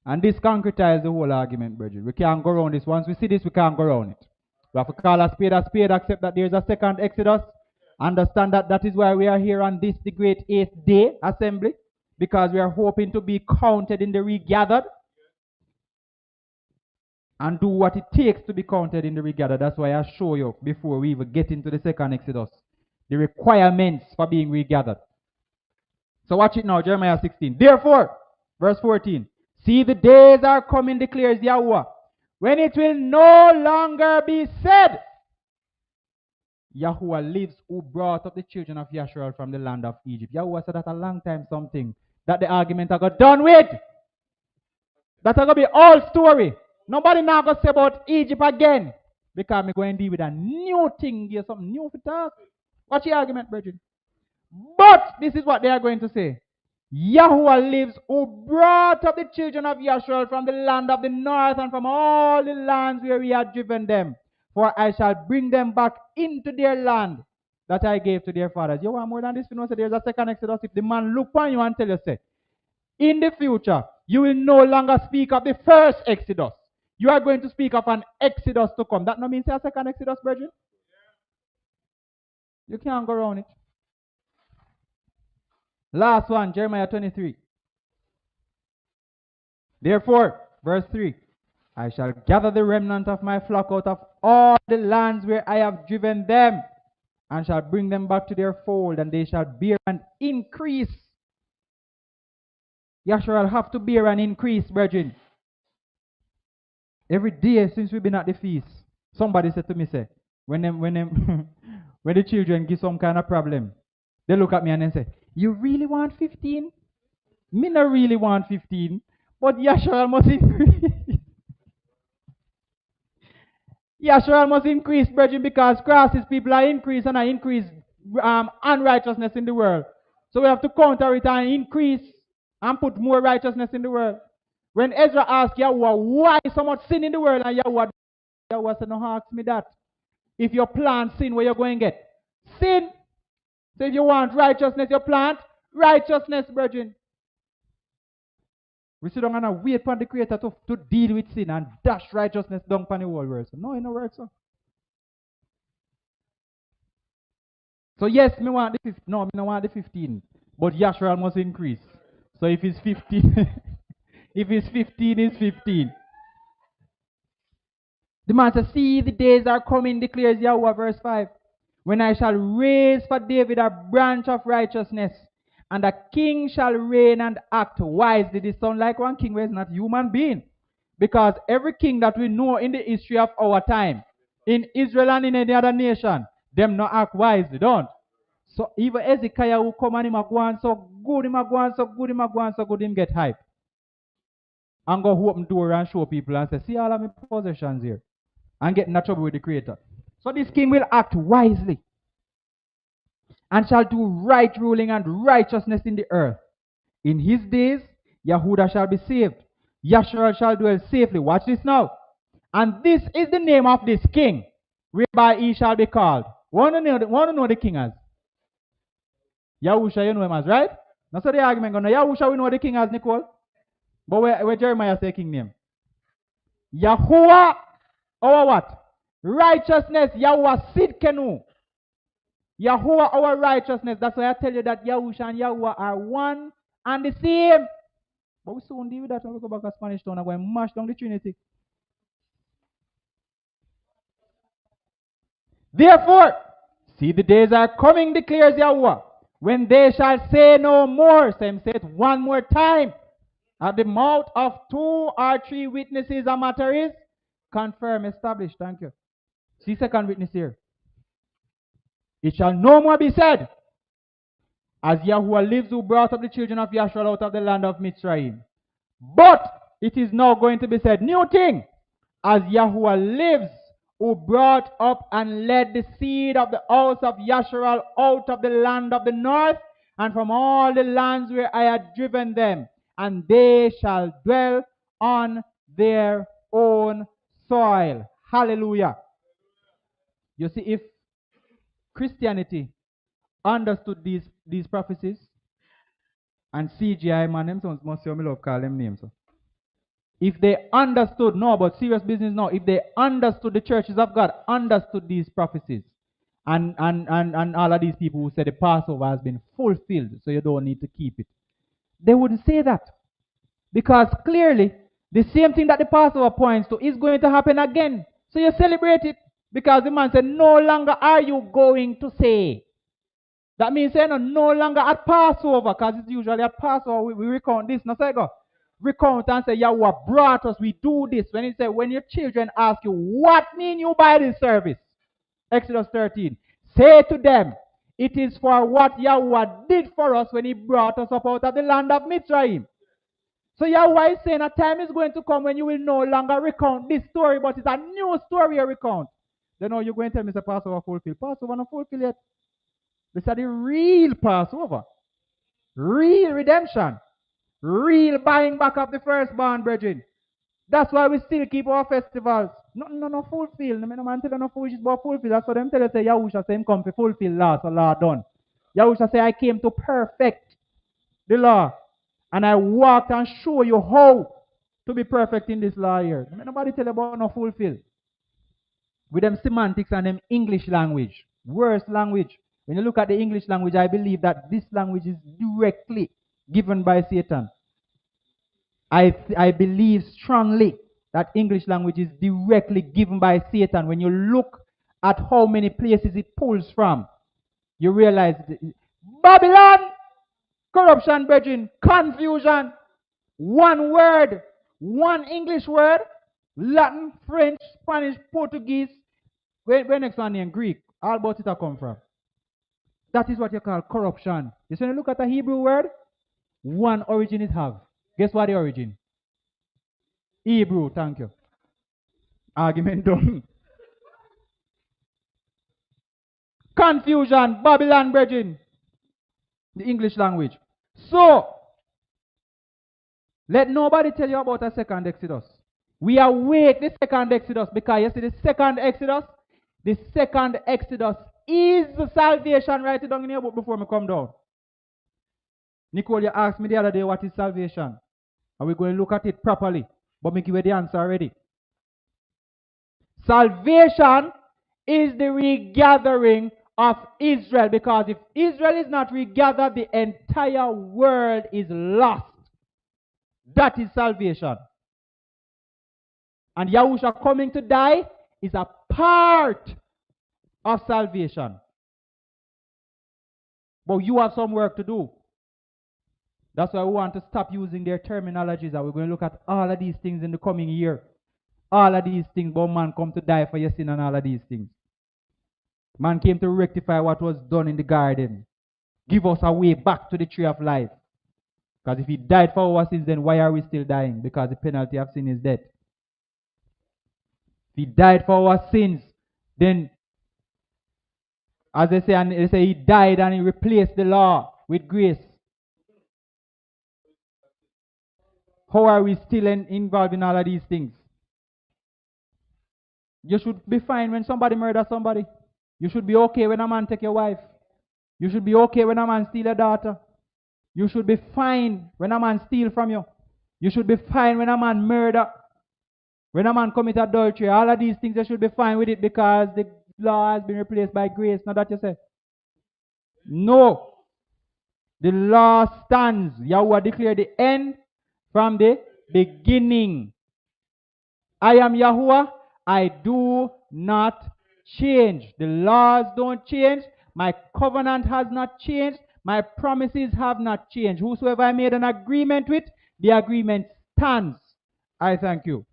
and this concretizes the whole argument, brethren. We can't go around this. Once we see this, we can't go around it. We have to call a spade, accept that there is a second Exodus. Understand that that is why we are here on this, the great 8th day assembly. Because we are hoping to be counted in the regathered. And do what it takes to be counted in the regathered. That's why I show you, before we even get into the second Exodus, the requirements for being regathered. So watch it now, Jeremiah 16. Therefore, verse 14. See, the days are coming, declares Yahweh, when it will no longer be said, Yahweh lives, who brought up the children of Yashar'al from the land of Egypt. Yahweh said that a long time something, that the argument I got done with. That's going to be all story. Nobody now going to say about Egypt again. Because I'm going to deal with a new thing here, something new for talk. What's the argument, brethren? But this is what they are going to say. Yahweh lives, who brought up the children of Yashar'al from the land of the north and from all the lands where we had driven them. For I shall bring them back into their land that I gave to their fathers. You want more than this? You know, so there's a second Exodus. If the man look on you and tell you, say, in the future, you will no longer speak of the first Exodus. You are going to speak of an Exodus to come. That no means a second Exodus, brethren. You can't go around it. Last one, Jeremiah 23. Therefore, verse 3, I shall gather the remnant of my flock out of all the lands where I have driven them, and shall bring them back to their fold, and they shall bear and increase. Yashar'al have to bear and increase, brethren. Every day since we've been at the feast, somebody said to me, say, when the children give some kind of problem, they look at me and they say, you really want 15? Me not really want 15, but Yashar'al must increase. Yashar'al must increase, brethren, because crosses people are increased and I increase unrighteousness in the world. So we have to counter it and increase and put more righteousness in the world. When Ezra asked Yahweh, why so much sin in the world? And Yahweh said, no, ask me that. If you plant sin, where you going to get? Sin. So if you want righteousness, you plant righteousness, brethren. We sit down and wait for the Creator to deal with sin and dash righteousness down upon the whole world. So no, it don't work so. So yes, me want the 15. No, me don't want the 15. But Yashar'al must increase. So if it's 15, if it's 15, it's 15. The man says, see, the days are coming, declares Yahweh, verse 5. When I shall raise for David a branch of righteousness, and a king shall reign and act wisely. This sounds like one king where is not human being. Because every king that we know in the history of our time, in Israel and in any other nation, them not act wisely, don't. So even Ezekiah who come and him go on so good, him go on so good, him go on so good, him get hype. And go open door and show people and say, see all of my possessions here. And get in trouble with the Creator. So this king will act wisely. and shall do right ruling and righteousness in the earth. In his days, Yehuda shall be saved. Yashar'al shall dwell safely. Watch this now. And this is the name of this king, whereby he shall be called. Want to know the king as? Yahusha, you know him as, right? That's what the argument going. Yahusha, we know the king as, Nicole. But where Jeremiah say king name? Yahuwah, our what? Righteousness. Yahuwah Sidkenu. Yahuwah, our righteousness. That's why I tell you that Yahusha and Yahuwah are one and the same. But we soon deal with that when we go back to Spanish town and go and mash down the Trinity. Therefore, see the days are coming, declares Yahuwah, when they shall say no more. Same say it one more time. At the mouth of 2 or 3 witnesses a matter is confirmed, established. Thank you. See second witness here. It shall no more be said, as Yahuwah lives who brought up the children of Yashar'al out of the land of Mitzrayim. But it is now going to be said, new thing, as Yahuwah lives who brought up and led the seed of the house of Yashar'al out of the land of the north and from all the lands where I had driven them, and they shall dwell on their own soil. Hallelujah. You see, if Christianity understood these prophecies, and CGI, man, them sons must say, me love call them names. So. If they understood, no, but serious business now, if they understood, the churches of God understood these prophecies, and all of these people who said the Passover has been fulfilled, so you don't need to keep it, they wouldn't say that. Because clearly, the same thing that the Passover points to is going to happen again. So you celebrate it, because the man said, no longer are you going to say. That means you're no longer at Passover, because it's usually at Passover we recount this. Now say go. Recount and say, Yahweh brought us, we do this. When he said, when your children ask you, what mean you by this service? Exodus 13. Say to them, it is for what Yahweh did for us when he brought us up out of the land of Mitzrayim. So Yahweh is saying a time is going to come when you will no longer recount this story, but it's a new story you recount. Then you're going to tell me it's a Passover fulfilled. Passover not fulfilled yet. This is the real Passover. Real redemption. Real buying back of the firstborn, brethren. That's why we still keep our festivals. No fulfill. No man tell you no foolishness about fulfill. That's what them tell you say Yahusha say him come to fulfill law, so law done. Yahusha say I came to perfect the law. And I walked and show you how to be perfect in this law here. Nobody tell you about no fulfill. With them semantics and them English language. Worst language. When you look at the English language, I believe that this language is directly given by Satan. I believe strongly that English language is directly given by Satan. When you look at how many places it pulls from, you realize Babylon, corruption, brethren, confusion, one word, one English word, Latin, French, Spanish, Portuguese, where next one in Greek, all about it come from. That is what you call corruption. You see, when you look at the Hebrew word, one origin it have. Guess what the origin? Hebrew, thank you. Argument done. Confusion, Babylon, brethren. The English language. So, let nobody tell you about a second Exodus. We await the second Exodus, because you see the second Exodus is the salvation. Write it down in your book before me come down. Nicole, you asked me the other day what is salvation. And we're going to look at it properly. But me give you the answer already. Salvation is the regathering of Israel, because if Israel is not regathered, the entire world is lost. That is salvation. And Yahusha coming to die is a part of salvation. But you have some work to do. That's why we want to stop using their terminologies, and we're going to look at all of these things in the coming year. All of these things, but man come to die for your sin and all of these things. Man came to rectify what was done in the garden. Give us a way back to the tree of life. Because if he died for our sins, then why are we still dying? Because the penalty of sin is death. If he died for our sins, then As they say, and they say he died and he replaced the law with grace. How are we still involved in all of these things? You should be fine when somebody murders somebody. You should be okay when a man take your wife. You should be okay when a man steal your daughter. You should be fine when a man steal from you. You should be fine when a man murder. When a man commit adultery. All of these things, you should be fine with it because the law has been replaced by grace. Not that you say. No. The law stands. Yahweh declared the end from the beginning. I am Yahuwah. I do not change. The laws don't change. My covenant has not changed. My promises have not changed. Whosoever I made an agreement with, the agreement stands. I thank you.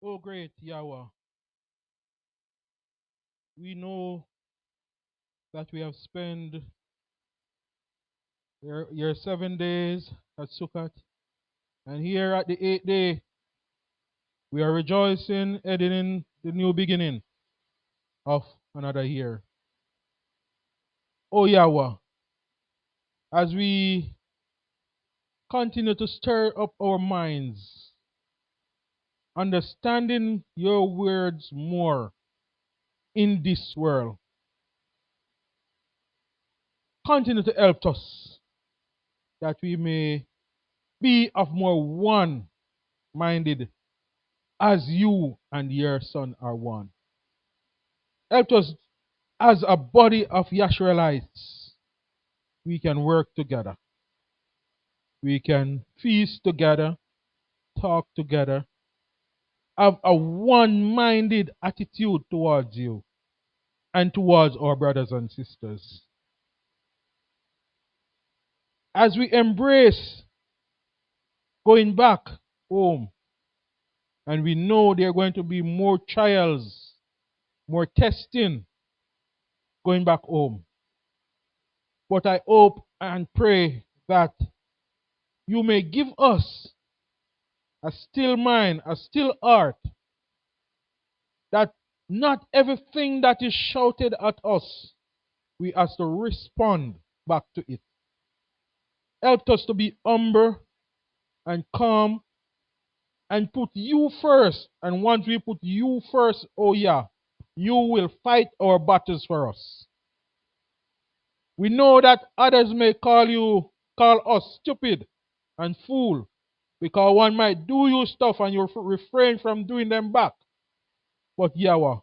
Oh, great Yahweh, we know that we have spent your 7 days at Sukkot, and here at the 8th day, we are rejoicing, heading in the new beginning of another year. Oh Yahweh, as we continue to stir up our minds, understanding your words more in this world, continue to help us that we may be of more one minded as you and your son are one. Help us as a body of Yashar'alites. We can work together. We can feast together, talk together, have a one minded attitude towards you and towards our brothers and sisters. As we embrace going back home, and we know there are going to be more trials, more testing going back home. But I hope and pray that you may give us a still mind, a still heart, that not everything that is shouted at us, we have to respond back to it. Help us to be humble and calm and put you first. And once we put you first, oh yeah, you will fight our battles for us. We know that others may call us stupid and fool, because one might do you stuff and you refrain from doing them back. But Yahweh,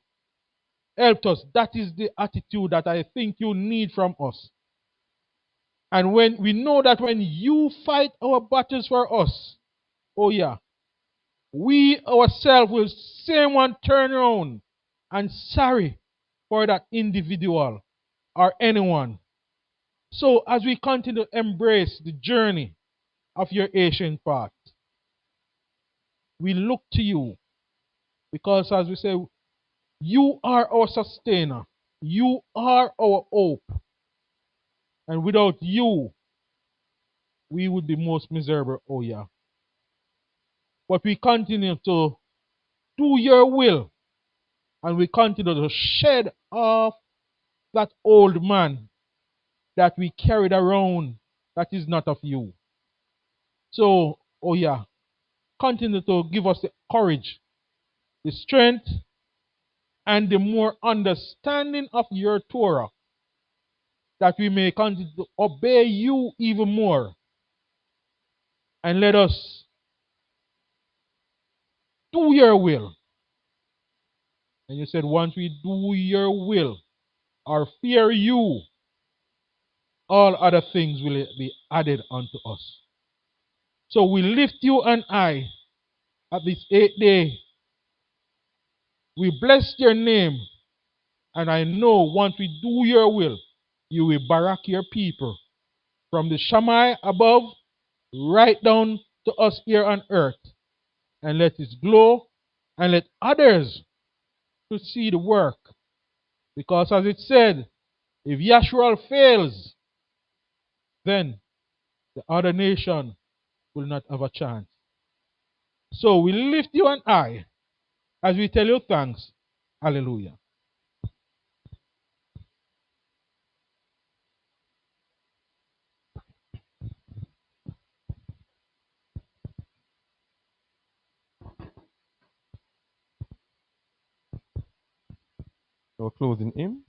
help us. That is the attitude that I think you need from us. And when we know that when you fight our battles for us, oh yeah, we ourselves will same one turn around and sorry for that individual or anyone. So as we continue to embrace the journey of your ancient path, we look to you, because as we say, you are our sustainer. You are our hope. And without you, we would be most miserable, oh yeah. But we continue to do your will, and we continue to shed off that old man that we carried around that is not of you. So, oh yeah, continue to give us the courage, the strength, and the more understanding of your Torah, that we may continue to obey you even more. And let us do your will. And you said, once we do your will or fear you, all other things will be added unto us. So we lift you and I at this 8th day. We bless your name. And I know once we do your will, you will barack your people from the Shammai above right down to us here on earth. And let it glow and let others to see the work. Because as it said, if Yashar'al fails, then the other nation will not have a chance. So we lift you and I as we tell you thanks. Hallelujah. Our closing hymn.